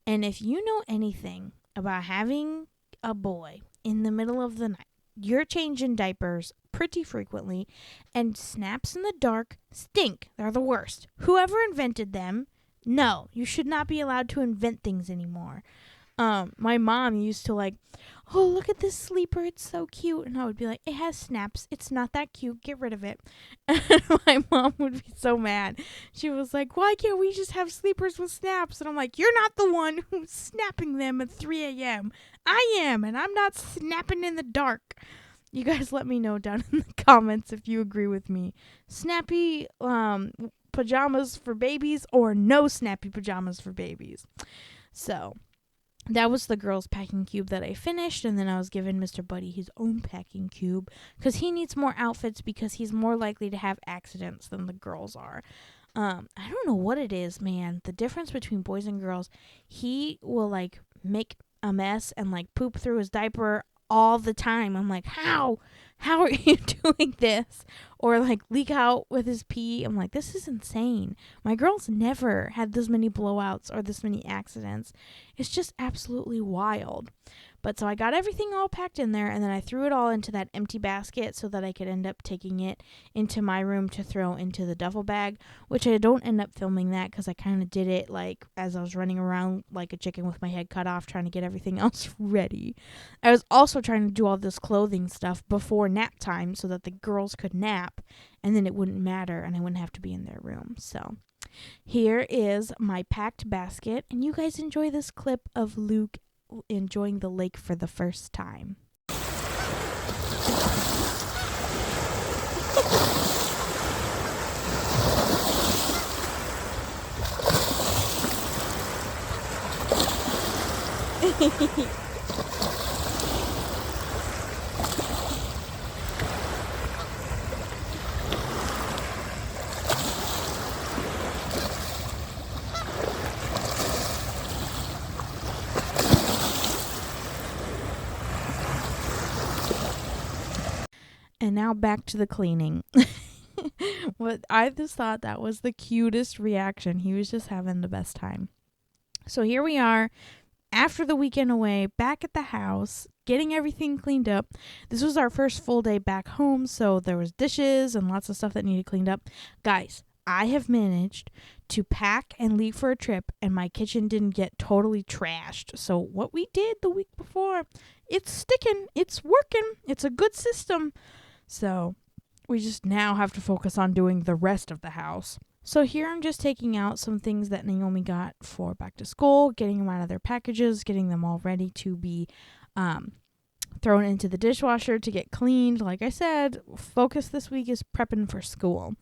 And if you know anything about having a boy in the middle of the night, you're changing diapers pretty frequently, and snaps in the dark stink. They're the worst. Whoever invented them No, you should not be allowed to invent things anymore. My mom used to like, oh, look at this sleeper, it's so cute. And I would be like, it has snaps. It's not that cute. Get rid of it. And my mom would be so mad. She was like, why can't we just have sleepers with snaps? And I'm like, you're not the one who's snapping them at 3 a.m. I am, and I'm not snapping in the dark. You guys let me know down in the comments if you agree with me. Snappy pajamas for babies or no snappy pajamas for babies. So that was the girls' packing cube that I finished, and then I was giving Mr. Buddy his own packing cube because he needs more outfits because he's more likely to have accidents than the girls are. I don't know what it is, man. The difference between boys and girls, he will like make a mess and like poop through his diaper all the time. I'm like, how are you doing this? Or like leak out with his pee. I'm like, this is insane. My girls never had this many blowouts or this many accidents. It's just absolutely wild. But so I got everything all packed in there, and then I threw it all into that empty basket so that I could end up taking it into my room to throw into the duffel bag, which I don't end up filming that because I kind of did it like as I was running around like a chicken with my head cut off trying to get everything else ready. I was also trying to do all this clothing stuff before nap time so that the girls could nap and then it wouldn't matter and I wouldn't have to be in their room. So here is my packed basket, and you guys enjoy this clip of Luke enjoying the lake for the first time. And now back to the cleaning. What I just thought that was the cutest reaction. He was just having the best time. So here we are after the weekend away, back at the house, getting everything cleaned up. This was our first full day back home, so there was dishes and lots of stuff that needed cleaned up. Guys, I have managed to pack and leave for a trip, and my kitchen didn't get totally trashed. So what we did the week before, it's sticking, it's working, it's a good system. So we just now have to focus on doing the rest of the house. So here I'm just taking out some things that Naomi got for back to school, getting them out of their packages, getting them all ready to be thrown into the dishwasher to get cleaned. Like I said, focus this week is prepping for school.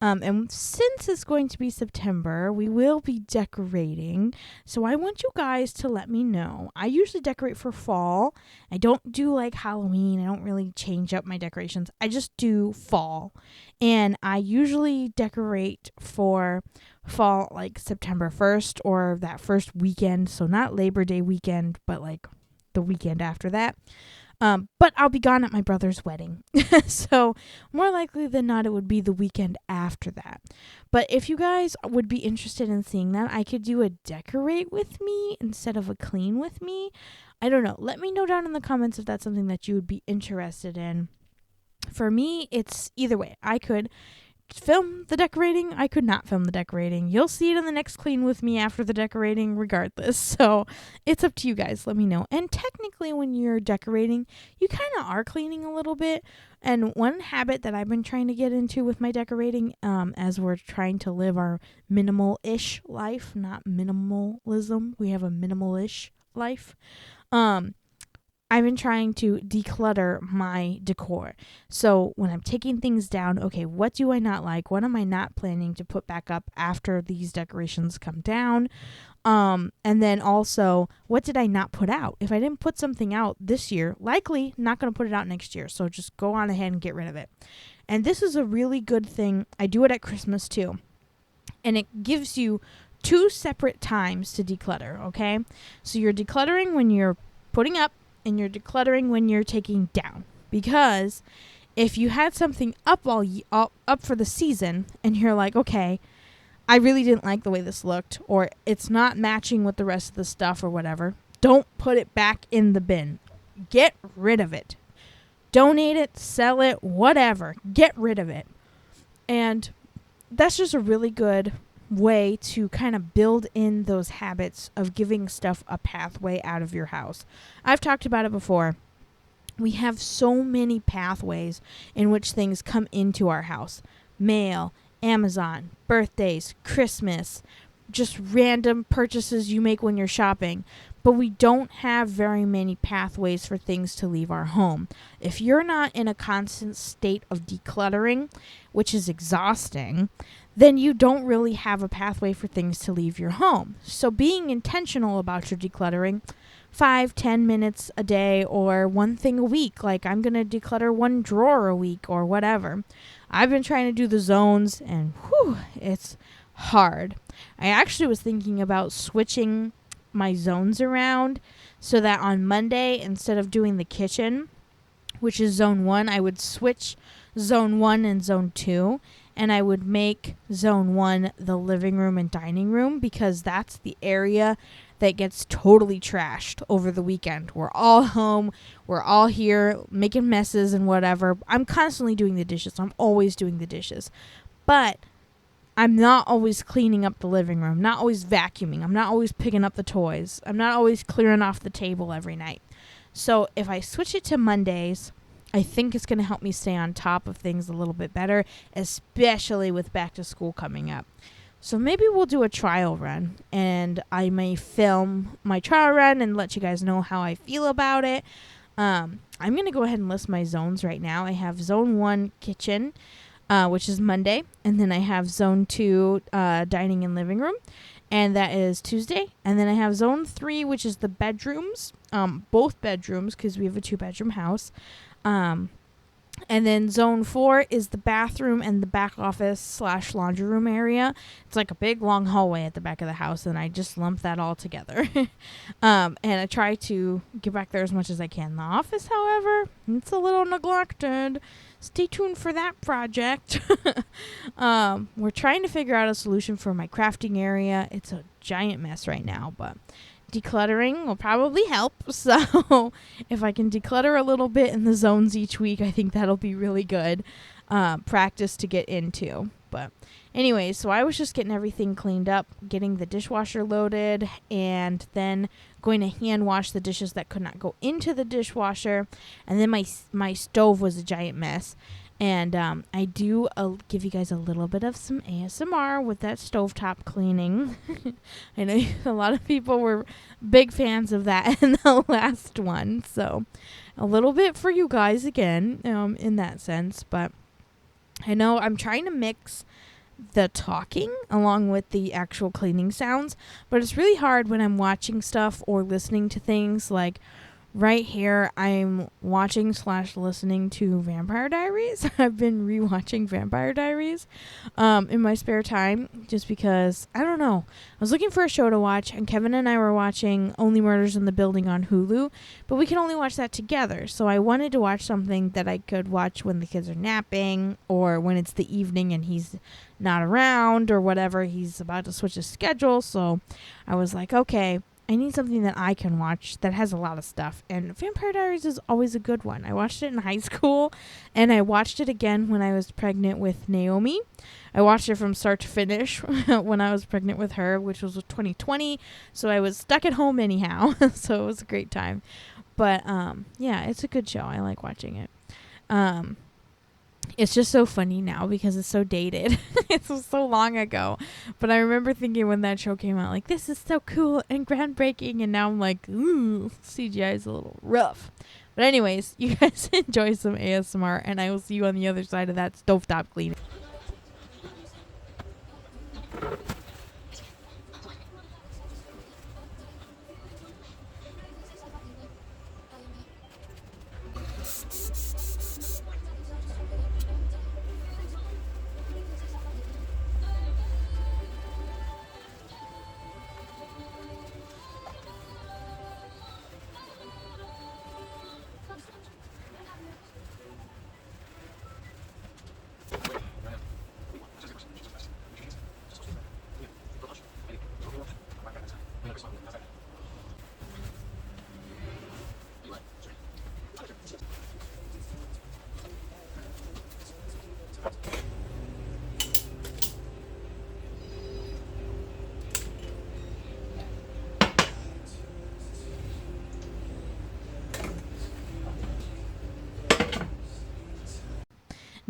And since it's going to be September, we will be decorating. So I want you guys to let me know. I usually decorate for fall. I don't do like Halloween. I don't really change up my decorations. I just do fall. And I usually decorate for fall like September 1st or that first weekend. So not Labor Day weekend, but like the weekend after that. But I'll be gone at my brother's wedding. So more likely than not, it would be the weekend after that. But if you guys would be interested in seeing that, I could do a decorate with me instead of a clean with me. I don't know. Let me know down in the comments if that's something that you would be interested in. For me, it's either way. I could film the decorating. I could not film the decorating. You'll see it in the next clean with me after the decorating regardless. So it's up to you guys. Let me know. And technically when you're decorating, you kind of are cleaning a little bit. And one habit that I've been trying to get into with my decorating, as we're trying to live our minimal-ish life, not minimalism. We have a minimal-ish life. I've been trying to declutter my decor. So when I'm taking things down, okay, what do I not like? What am I not planning to put back up after these decorations come down? And then also, what did I not put out? If I didn't put something out this year, likely not going to put it out next year. So just go on ahead and get rid of it. And this is a really good thing. I do it at Christmas too. And it gives you 2 separate times to declutter, okay? So you're decluttering when you're putting up, and you're decluttering when you're taking down. Because if you had something up up for the season and you're like, okay, I really didn't like the way this looked, or it's not matching with the rest of the stuff or whatever, don't put it back in the bin. Get rid of it. Donate it, sell it, whatever. Get rid of it. And that's just a really good way to kind of build in those habits of giving stuff a pathway out of your house. I've talked about it before. We have so many pathways in which things come into our house. Mail, Amazon, birthdays, Christmas, just random purchases you make when you're shopping. But we don't have very many pathways for things to leave our home. If you're not in a constant state of decluttering, which is exhausting, then you don't really have a pathway for things to leave your home. So being intentional about your decluttering, 5-10 minutes a day or one thing a week, like I'm going to declutter one drawer a week or whatever. I've been trying to do the zones and it's hard. I actually was thinking about switching my zones around so that on Monday, instead of doing the kitchen, which is zone 1, I would switch zone 1 and zone 2, and I would make zone 1 the living room and dining room, because that's the area that gets totally trashed over the weekend. We're all home. We're all here making messes and whatever. I'm constantly doing the dishes. I'm always doing the dishes. But I'm not always cleaning up the living room. Not always vacuuming. I'm not always picking up the toys. I'm not always clearing off the table every night. So if I switch it to Mondays, I think it's going to help me stay on top of things a little bit better, especially with back to school coming up. So maybe we'll do a trial run, and I may film my trial run and let you guys know how I feel about it. I'm going to go ahead and list my zones right now. I have zone 1 kitchen, which is Monday, and then I have zone 2 dining and living room, and that is Tuesday. And then I have zone 3, which is the bedrooms, both bedrooms, because we have a 2-bedroom house. And then zone 4 is the bathroom and the back office / laundry room area. It's like a big long hallway at the back of the house, and I just lump that all together. And I try to get back there as much as I can. The office, however, it's a little neglected. Stay tuned for that project. We're trying to figure out a solution for my crafting area. It's a giant mess right now, but decluttering will probably help. So if I can declutter a little bit in the zones each week, I think that'll be really good practice to get into. But anyways, so I was just getting everything cleaned up, getting the dishwasher loaded, and then going to hand wash the dishes that could not go into the dishwasher. And then my stove was a giant mess. And I do give you guys a little bit of some ASMR with that stovetop cleaning. I know a lot of people were big fans of that in the last one. So a little bit for you guys again in that sense. But I know I'm trying to mix the talking along with the actual cleaning sounds. But it's really hard when I'm watching stuff or listening to things. Like right here, I'm watching / listening to Vampire Diaries. I've been rewatching Vampire Diaries in my spare time just because, I don't know. I was looking for a show to watch, and Kevin and I were watching Only Murders in the Building on Hulu, but we can only watch that together. So I wanted to watch something that I could watch when the kids are napping or when it's the evening and he's not around or whatever. He's about to switch his schedule. So I was like, okay, I need something that I can watch that has a lot of stuff. And Vampire Diaries is always a good one. I watched it in high school, and I watched it again when I was pregnant with Naomi. I watched it from start to finish when I was pregnant with her, which was 2020. So I was stuck at home anyhow. So it was a great time. But yeah, it's a good show. I like watching it. It's just so funny now because it's so dated. It was so long ago. But I remember thinking when that show came out, like, this is so cool and groundbreaking. And now I'm like, ooh, CGI is a little rough. But anyways, you guys enjoy some ASMR, and I will see you on the other side of that stovetop cleaning.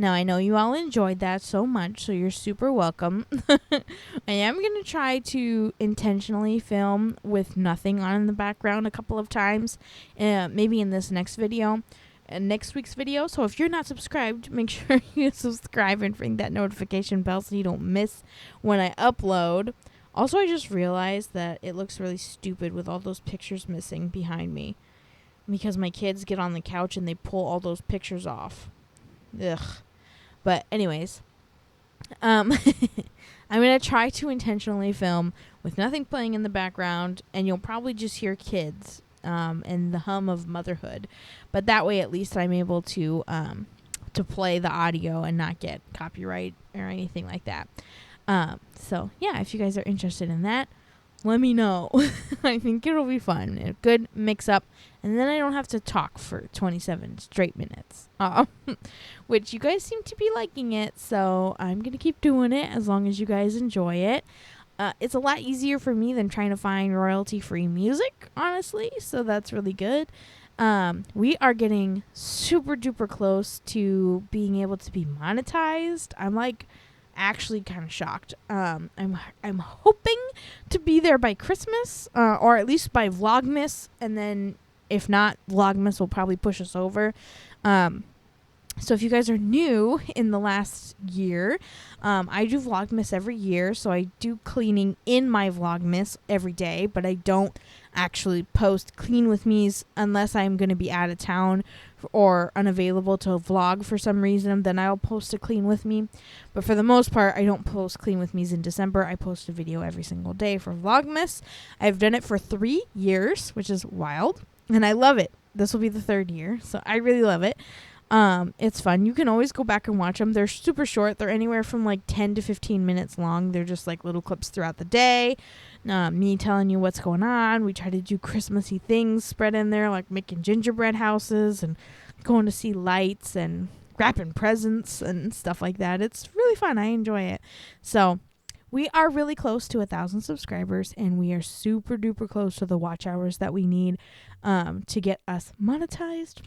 Now, I know you all enjoyed that so much, so you're super welcome. I am going to try to intentionally film with nothing on in the background a couple of times, maybe in this next video. Next week's video. So if you're not subscribed, make sure you subscribe and ring that notification bell so you don't miss when I upload. Also, I just realized that it looks really stupid with all those pictures missing behind me because my kids get on the couch and they pull all those pictures off. Ugh. But anyways, I'm going to try to intentionally film with nothing playing in the background, and you'll probably just hear kids and the hum of motherhood. But that way, at least I'm able to play the audio and not get copyright or anything like that. So, yeah, if you guys are interested in that, let me know. I think it'll be fun. A good mix-up. And then I don't have to talk for 27 straight minutes. Which you guys seem to be liking it, so I'm going to keep doing it as long as you guys enjoy it. It's a lot easier for me than trying to find royalty-free music, honestly, so that's really good. We are getting super duper close to being able to be monetized. I'm like actually kind of shocked. I'm hoping to be there by Christmas, or at least by Vlogmas, and then if not, Vlogmas will probably push us over. So if you guys are new in the last year, I do Vlogmas every year. So I do cleaning in my Vlogmas every day, but I don't actually post clean with me's unless I'm going to be out of town or unavailable to vlog for some reason. Then I'll post a clean with me. But for the most part, I don't post clean with me's in December. I post a video every single day for Vlogmas. I've done it for 3 years, which is wild. And I love it. This will be the 3rd year. So I really love it. It's fun. You can always go back and watch them. They're super short. They're anywhere from like 10 to 15 minutes long. They're just like little clips throughout the day. Me telling you what's going on. We try to do Christmassy things spread in there, like making gingerbread houses and going to see lights and wrapping presents and stuff like that. It's really fun. I enjoy it. So we are really close to 1,000 subscribers, and we are super duper close to the watch hours that we need to get us monetized,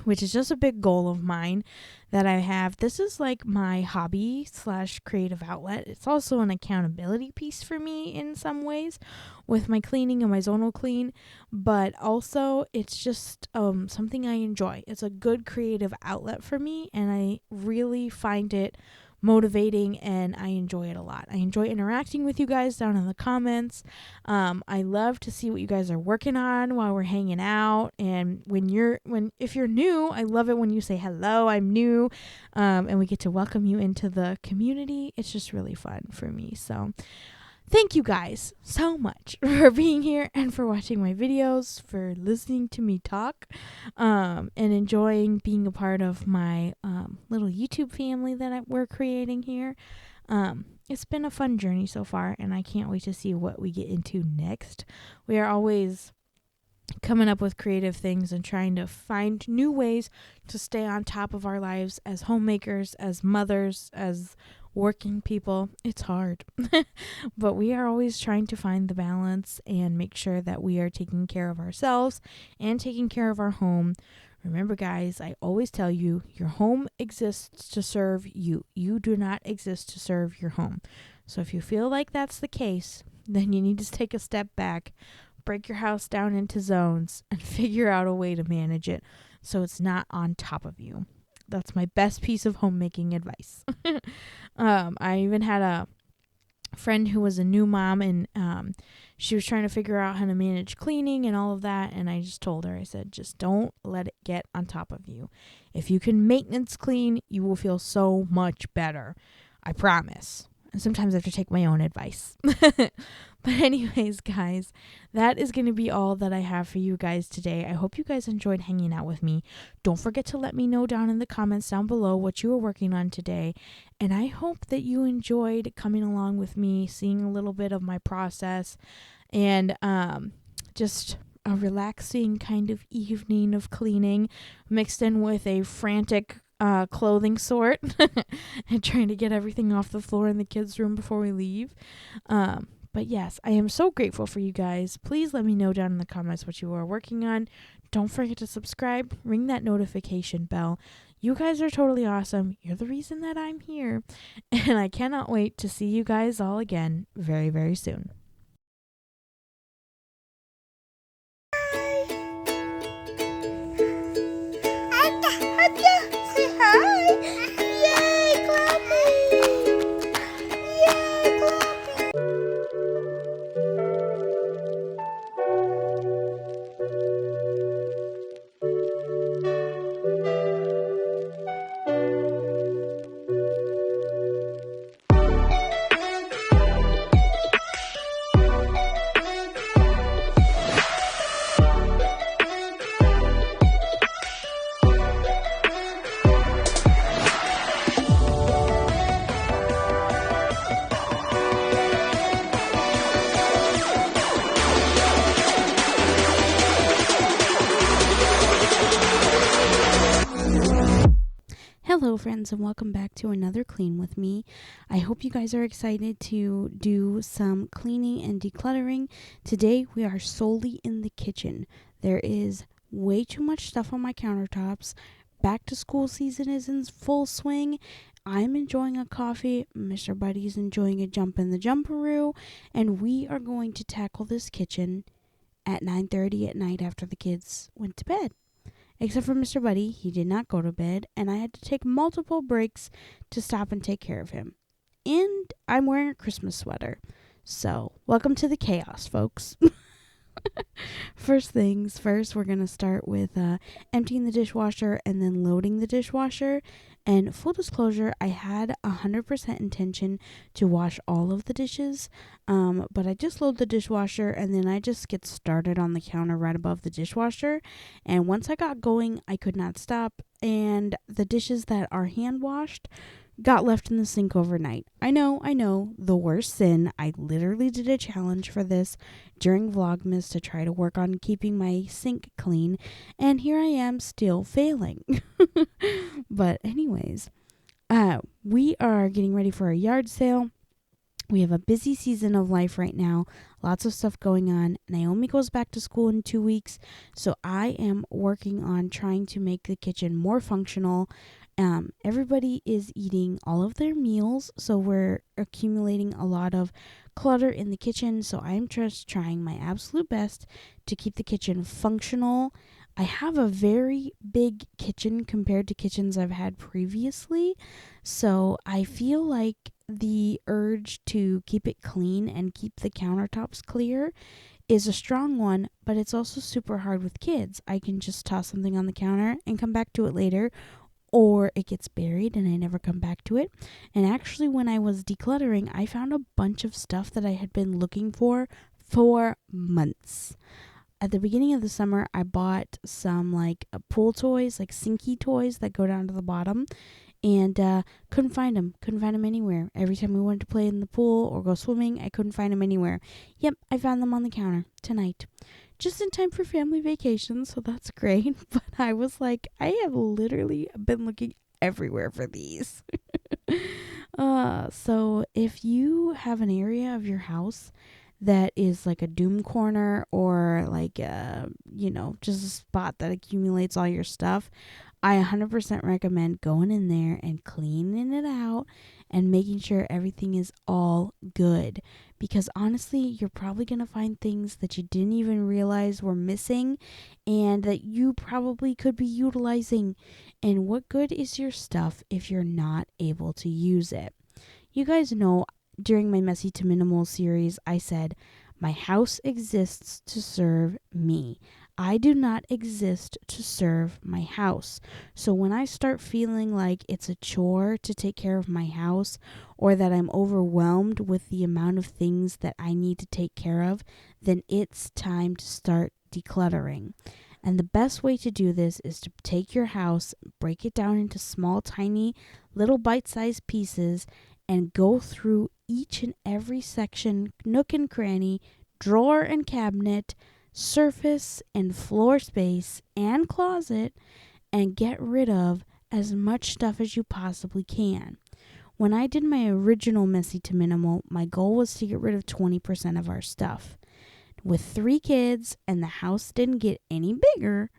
which is just a big goal of mine that I have. This is like my hobby / creative outlet. It's also an accountability piece for me in some ways with my cleaning and my Zonal clean, but also it's just something I enjoy. It's a good creative outlet for me, and I really find it motivating, and I enjoy it a lot. I enjoy interacting with you guys down in the comments. I love to see what you guys are working on while we're hanging out. And if you're new, I love it when you say hello, I'm new, and we get to welcome you into the community. It's just really fun for me. So thank you guys so much for being here and for watching my videos, for listening to me talk, and enjoying being a part of my little YouTube family that we're creating here. It's been a fun journey so far, and I can't wait to see what we get into next. We are always coming up with creative things and trying to find new ways to stay on top of our lives as homemakers, as mothers, as working people. It's hard, but we are always trying to find the balance and make sure that we are taking care of ourselves and taking care of our home. Remember, guys, I always tell you, your home exists to serve you. You do not exist to serve your home. So if you feel like that's the case, then you need to take a step back, break your house down into zones, and figure out a way to manage it so it's not on top of you. That's my best piece of homemaking advice. I even had a friend who was a new mom, and she was trying to figure out how to manage cleaning and all of that. And I just told her, I said, just don't let it get on top of you. If you can maintenance clean, you will feel so much better. I promise. And sometimes I have to take my own advice. But anyways, guys, that is going to be all that I have for you guys today. I hope you guys enjoyed hanging out with me. Don't forget to let me know down in the comments down below what you are working on today. And I hope that you enjoyed coming along with me, seeing a little bit of my process, and just a relaxing kind of evening of cleaning mixed in with a frantic clothing sort and trying to get everything off the floor in the kids' room before we leave. But yes, I am so grateful for you guys. Please let me know down in the comments what you are working on. Don't forget to subscribe, ring that notification bell. You guys are totally awesome. You're the reason that I'm here. And I cannot wait to see you guys all again very, very soon. Say hi. Yay, clapping. Yay, clapping. Hello friends, and welcome back to another clean with me. I hope you guys are excited to do some cleaning and decluttering. Today we are solely in the kitchen. There is way too much stuff on my countertops. Back to school season is in full swing. I'm enjoying a coffee. Mr. Buddy's enjoying a jump in the jumperoo, and we are going to tackle this kitchen at 9:30 at night after the kids went to bed. Except for Mr. Buddy, he did not go to bed, and I had to take multiple breaks to stop and take care of him. And I'm wearing a Christmas sweater. So, welcome to the chaos, folks. First things first, we're going to start with emptying the dishwasher and then loading the dishwasher. And full disclosure, I had 100% intention to wash all of the dishes, but I just load the dishwasher and then I just get started on the counter right above the dishwasher. And once I got going, I could not stop. And the dishes that are hand washed got left in the sink overnight. I know, the worst sin. I literally did a challenge for this during Vlogmas to try to work on keeping my sink clean, and here I am still failing. But anyways, we are getting ready for a yard sale. We have a busy season of life right now. Lots of stuff going on. Naomi goes back to school in 2 weeks, so I am working on trying to make the kitchen more functional. Everybody is eating all of their meals, so we're accumulating a lot of clutter in the kitchen. So I'm just trying my absolute best to keep the kitchen functional. I have a very big kitchen compared to kitchens I've had previously, so I feel like the urge to keep it clean and keep the countertops clear is a strong one, but it's also super hard with kids. I can just toss something on the counter and come back to it later, or it gets buried and I never come back to it. And actually, when I was decluttering, I found a bunch of stuff that I had been looking for months. At the beginning of the summer, I bought some pool toys, like sinky toys that go down to the bottom, and couldn't find them. Couldn't find them anywhere. Every time we wanted to play in the pool or go swimming, I couldn't find them anywhere. Yep, I found them on the counter tonight. Just in time for family vacation, so that's great. But I was like, I have literally been looking everywhere for these. So if you have an area of your house that is like a doom corner, or just a spot that accumulates all your stuff, I 100% recommend going in there and cleaning it out and making sure everything is all good. Because honestly, you're probably going to find things that you didn't even realize were missing and that you probably could be utilizing. And what good is your stuff if you're not able to use it? You guys know during my Messy to Minimal series, I said, my house exists to serve me. I do not exist to serve my house. So when I start feeling like it's a chore to take care of my house, or that I'm overwhelmed with the amount of things that I need to take care of, then it's time to start decluttering. And the best way to do this is to take your house, break it down into small, tiny, little bite-sized pieces, and go through each and every section, nook and cranny, drawer and cabinet, surface and floor space and closet, and get rid of as much stuff as you possibly can. When I did my original Messy to Minimal, my goal was to get rid of 20% of our stuff. With 3 kids and the house didn't get any bigger,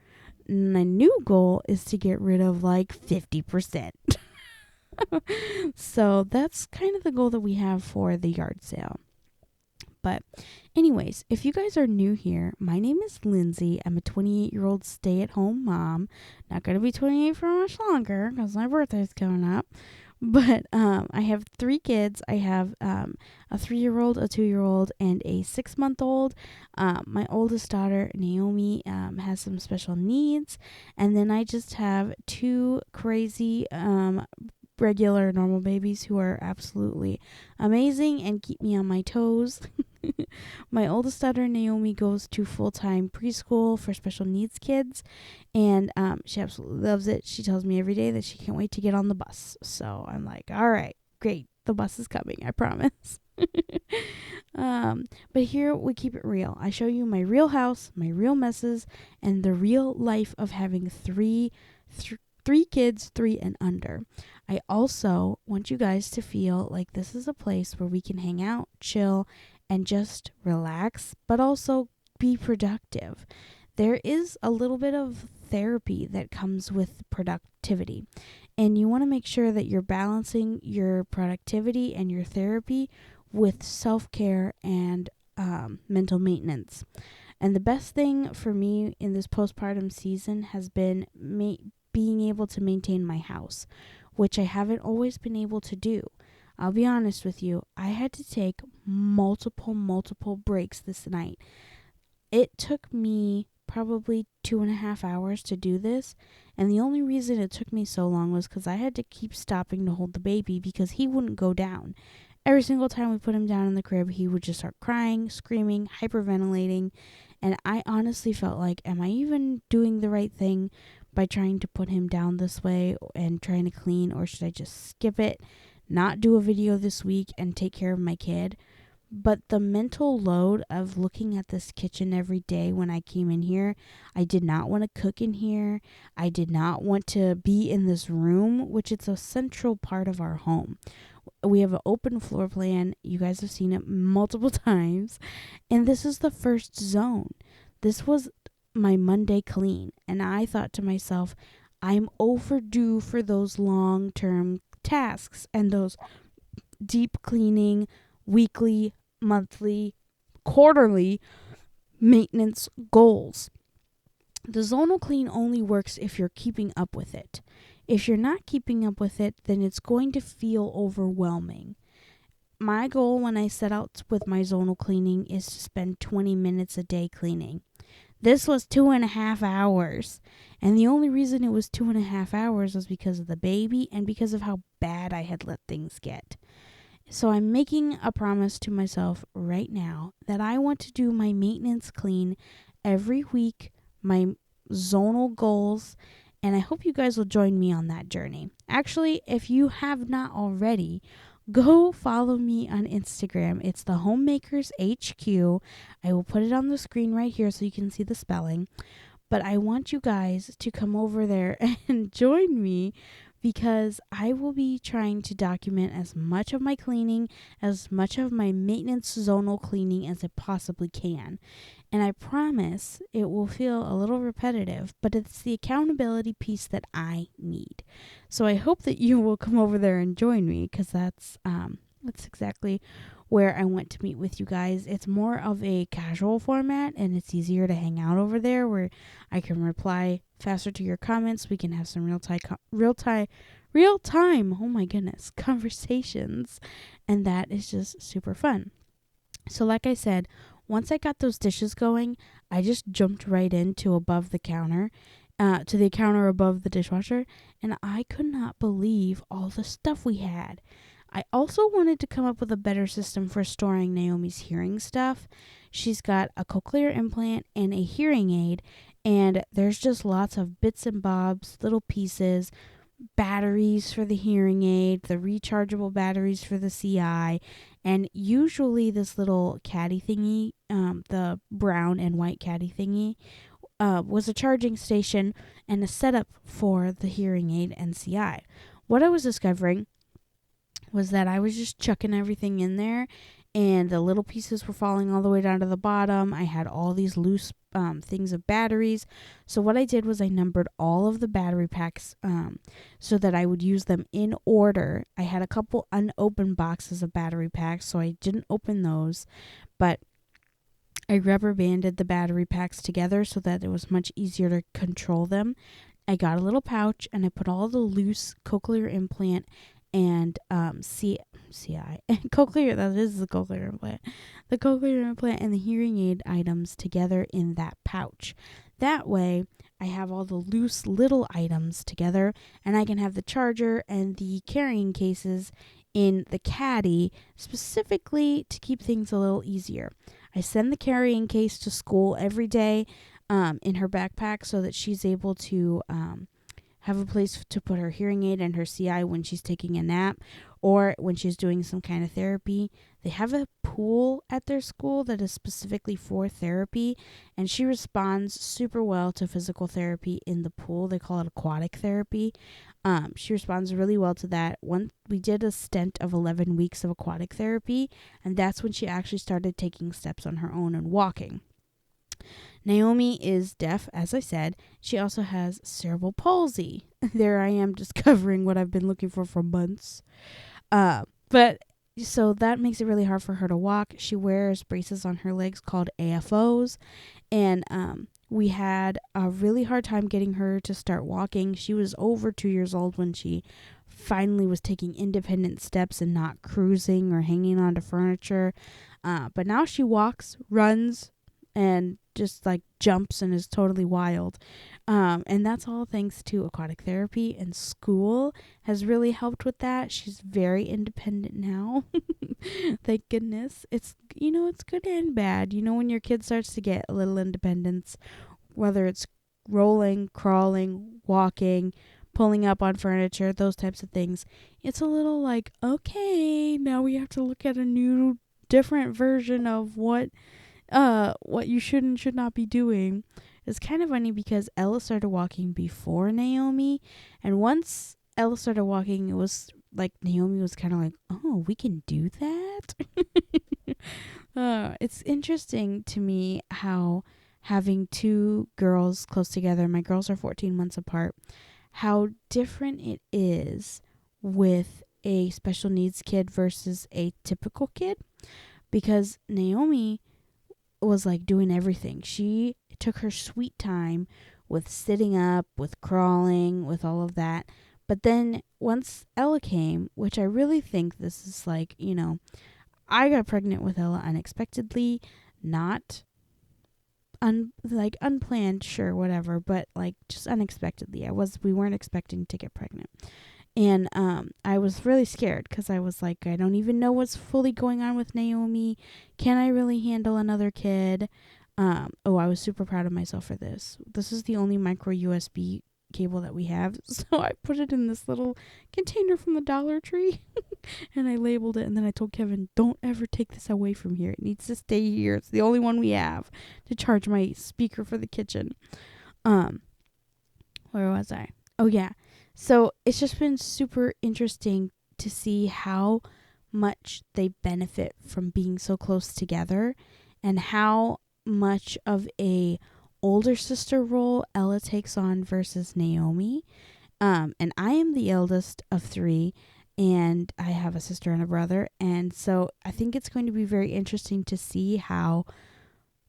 my new goal is to get rid of like 50%. So that's kind of the goal that we have for the yard sale. But anyways, if you guys are new here, my name is Lindsay. I'm a 28-year-old stay-at-home mom. Not going to be 28 for much longer because my birthday's coming up. But I have 3 kids. I have a 3-year-old, a 2-year-old, and a 6-month-old. My oldest daughter, Naomi, has some special needs. And then I just have 2 crazy regular normal babies who are absolutely amazing and keep me on my toes. My oldest daughter, Naomi, goes to full-time preschool for special needs kids, and she absolutely loves it. She tells me every day that she can't wait to get on the bus. So I'm like, all right, great. The bus is coming, I promise. But here we keep it real. I show you my real house, my real messes, and the real life of having three kids, 3 and under. I also want you guys to feel like this is a place where we can hang out, chill, and just relax, but also be productive. There is a little bit of therapy that comes with productivity, and you want to make sure that you're balancing your productivity and your therapy with self-care and mental maintenance. And the best thing for me in this postpartum season has been being able to maintain my house, which I haven't always been able to do. I'll be honest with you, I had to take multiple breaks this night. It took me probably 2.5 hours to do this, and the only reason it took me so long was because I had to keep stopping to hold the baby because he wouldn't go down. Every single time we put him down in the crib, he would just start crying, screaming, hyperventilating, and I honestly felt like, am I even doing the right thing by trying to put him down this way and trying to clean, or should I just skip it, not do a video this week, and take care of my kid? But the mental load of looking at this kitchen every day when I came in here, I did not want to cook in here. I did not want to be in this room, which is a central part of our home. We have an open floor plan. You guys have seen it multiple times. And this is the first zone. This was my Monday clean. And I thought to myself, I'm overdue for those long-term tasks and those deep cleaning, weekly, monthly, quarterly maintenance goals. The zonal clean only works if you're keeping up with it. If you're not keeping up with it, then it's going to feel overwhelming. My goal when I set out with my zonal cleaning is to spend 20 minutes a day cleaning. This was 2.5 hours. And the only reason it was 2.5 hours was because of the baby and because of how bad I had let things get. So I'm making a promise to myself right now that I want to do my maintenance clean every week, my zonal goals, and I hope you guys will join me on that journey. Actually, if you have not already, go follow me on Instagram. It's the Homemakers HQ. I will put it on the screen right here so you can see the spelling. But I want you guys to come over there and join me because I will be trying to document as much of my cleaning, as much of my maintenance zonal cleaning as I possibly can. And I promise it will feel a little repetitive, but it's the accountability piece that I need. So I hope that you will come over there and join me because that's exactly where I want to meet with you guys. It's more of a casual format and it's easier to hang out over there where I can reply faster to your comments. We can have some real time, oh my goodness, conversations. And that is just super fun. So like I said, once I got those dishes going, I just jumped right into above the counter, to the counter above the dishwasher, and I could not believe all the stuff we had. I also wanted to come up with a better system for storing Naomi's hearing stuff. She's got a cochlear implant and a hearing aid, and there's just lots of bits and bobs, little pieces, batteries for the hearing aid, the rechargeable batteries for the CI, and usually this little caddy thingy, the brown and white caddy thingy, was a charging station and a setup for the hearing aid and CI. What I was discovering was that I was just chucking everything in there and the little pieces were falling all the way down to the bottom. I had all these loose things of batteries. So what I did was I numbered all of the battery packs so that I would use them in order. I had a couple unopened boxes of battery packs, so I didn't open those, but I rubber banded the battery packs together so that it was much easier to control them. I got a little pouch and I put all the loose cochlear implant and CI cochlear, that is the cochlear implant, and the hearing aid items together in that pouch. That way I have all the loose little items together, and I can have the charger and the carrying cases in the caddy, specifically to keep things a little easier. I send the carrying case to school every day in her backpack so that she's able to have a place to put her hearing aid and her CI when she's taking a nap or when she's doing some kind of therapy. They have a pool at their school that is specifically for therapy, and she responds super well to physical therapy in the pool. They call it aquatic therapy. She responds really well to that. We did a stint of 11 weeks of aquatic therapy, and that's when she actually started taking steps on her own and walking. Naomi is deaf, as I said. She also has cerebral palsy. There I am discovering what I've been looking for months. But so that makes it really hard for her to walk. She wears braces on her legs called AFOs. And we had a really hard time getting her to start walking. She was over 2 years old when she finally was taking independent steps and not cruising or hanging onto furniture. But now she walks, runs, and just like jumps and is totally wild. And that's all thanks to aquatic therapy, and school has really helped with that. She's very independent now. Thank goodness. It's good and bad. When your kid starts to get a little independence, whether it's rolling, crawling, walking, pulling up on furniture, those types of things, it's a little like, okay, now we have to look at a new, different version of what you should and should not be doing. It's kind of funny because Ella started walking before Naomi, and once Ella started walking, it was like Naomi was kind of like, oh, we can do that. It's interesting to me how having two girls close together, my girls are 14 months apart, how different it is with a special needs kid versus a typical kid, because Naomi was like doing everything. She took her sweet time with sitting up, with crawling, with all of that. But then once Ella came, which I really think this is like, I got pregnant with Ella unexpectedly, not unplanned, sure, whatever, but like just unexpectedly. We weren't expecting to get pregnant. And I was really scared because I was like, I don't even know what's fully going on with Naomi. Can I really handle another kid? I was super proud of myself for this. This is the only micro USB cable that we have. So I put it in this little container from the Dollar Tree and I labeled it. And then I told Kevin, don't ever take this away from here. It needs to stay here. It's the only one we have to charge my speaker for the kitchen. Where was I? Oh, yeah. So it's just been super interesting to see how much they benefit from being so close together, and how much of a older sister role Ella takes on versus Naomi. And I am the eldest of three, and I have a sister and a brother. And so I think it's going to be very interesting to see how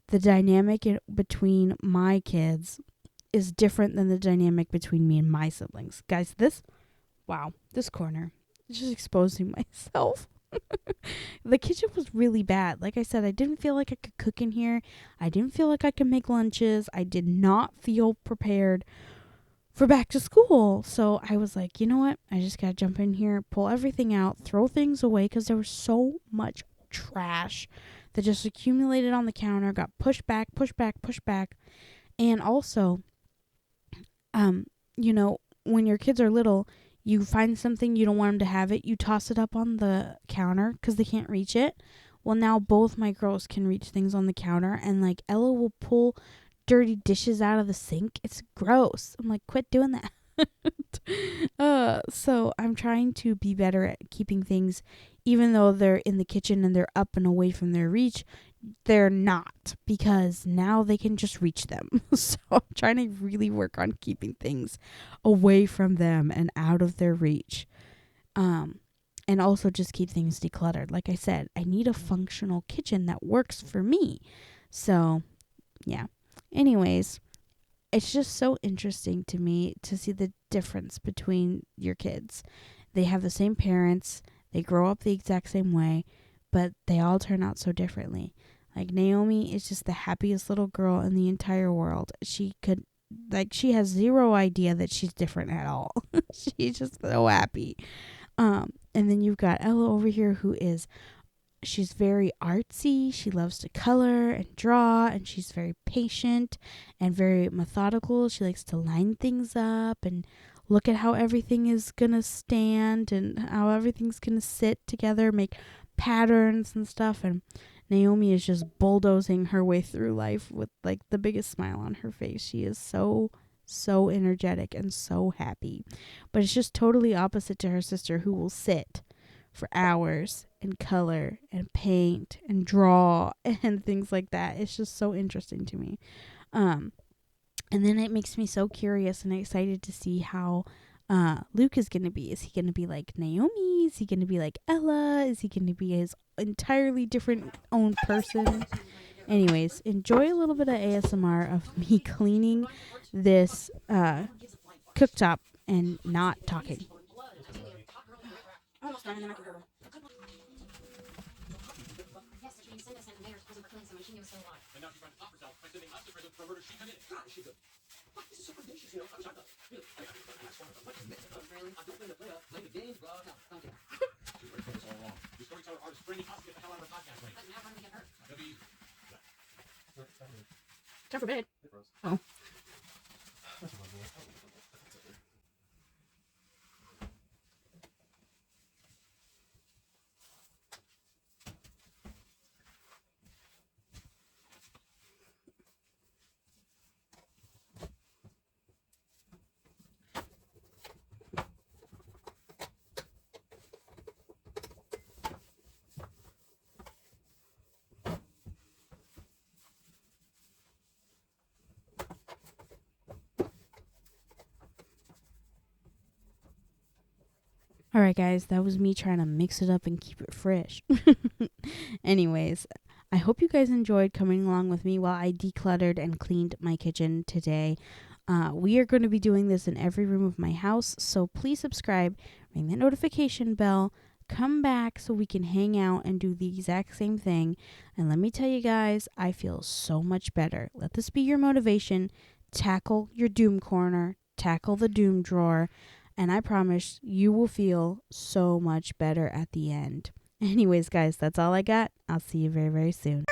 the dynamic between my kids is different than the dynamic between me and my siblings. Guys, this corner is just exposing myself. The kitchen was really bad. Like I said, I didn't feel like I could cook in here. I didn't feel like I could make lunches. I did not feel prepared for back to school. So I was like, you know what? I just got to jump in here, pull everything out, throw things away, because there was so much trash that just accumulated on the counter, got pushed back. And also, when your kids are little, you find something, you don't want them to have it, you toss it up on the counter because they can't reach it. Well, now both my girls can reach things on the counter, and like Ella will pull dirty dishes out of the sink. It's gross. I'm like, quit doing that. So I'm trying to be better at keeping things, even though they're in the kitchen and they're up and away from their reach, they're not, because now they can just reach them. So I'm trying to really work on keeping things away from them and out of their reach. And also just keep things decluttered. Like I said, I need a functional kitchen that works for me. So, yeah. Anyways, it's just so interesting to me to see the difference between your kids. They have the same parents, they grow up the exact same way, but they all turn out so differently. Like Naomi is just the happiest little girl in the entire world. She has zero idea that she's different at all. She's just so happy. And then you've got Ella over here she's very artsy. She loves to color and draw, and she's very patient and very methodical. She likes to line things up and look at how everything is going to stand and how everything's going to sit together, make patterns and stuff. And Naomi is just bulldozing her way through life with like the biggest smile on her face. She is so energetic and so happy. But it's just totally opposite to her sister, who will sit for hours and color and paint and draw and things like that. It's just so interesting to me. And then it makes me so curious and excited to see how Luke is going to be. Is he going to be like Naomi? Is he going to be like Ella? Is he going to be his entirely different own person? Anyways, enjoy a little bit of ASMR of me cleaning this cooktop and not talking. Time for bed. Oh. All right, guys, that was me trying to mix it up and keep it fresh. Anyways, I hope you guys enjoyed coming along with me while I decluttered and cleaned my kitchen today. We are going to be doing this in every room of my house, so please subscribe, ring that notification bell, come back so we can hang out and do the exact same thing. And let me tell you guys, I feel so much better. Let this be your motivation. Tackle your doom corner, tackle the doom drawer, and I promise you will feel so much better at the end. Anyways, guys, that's all I got. I'll see you very, very soon.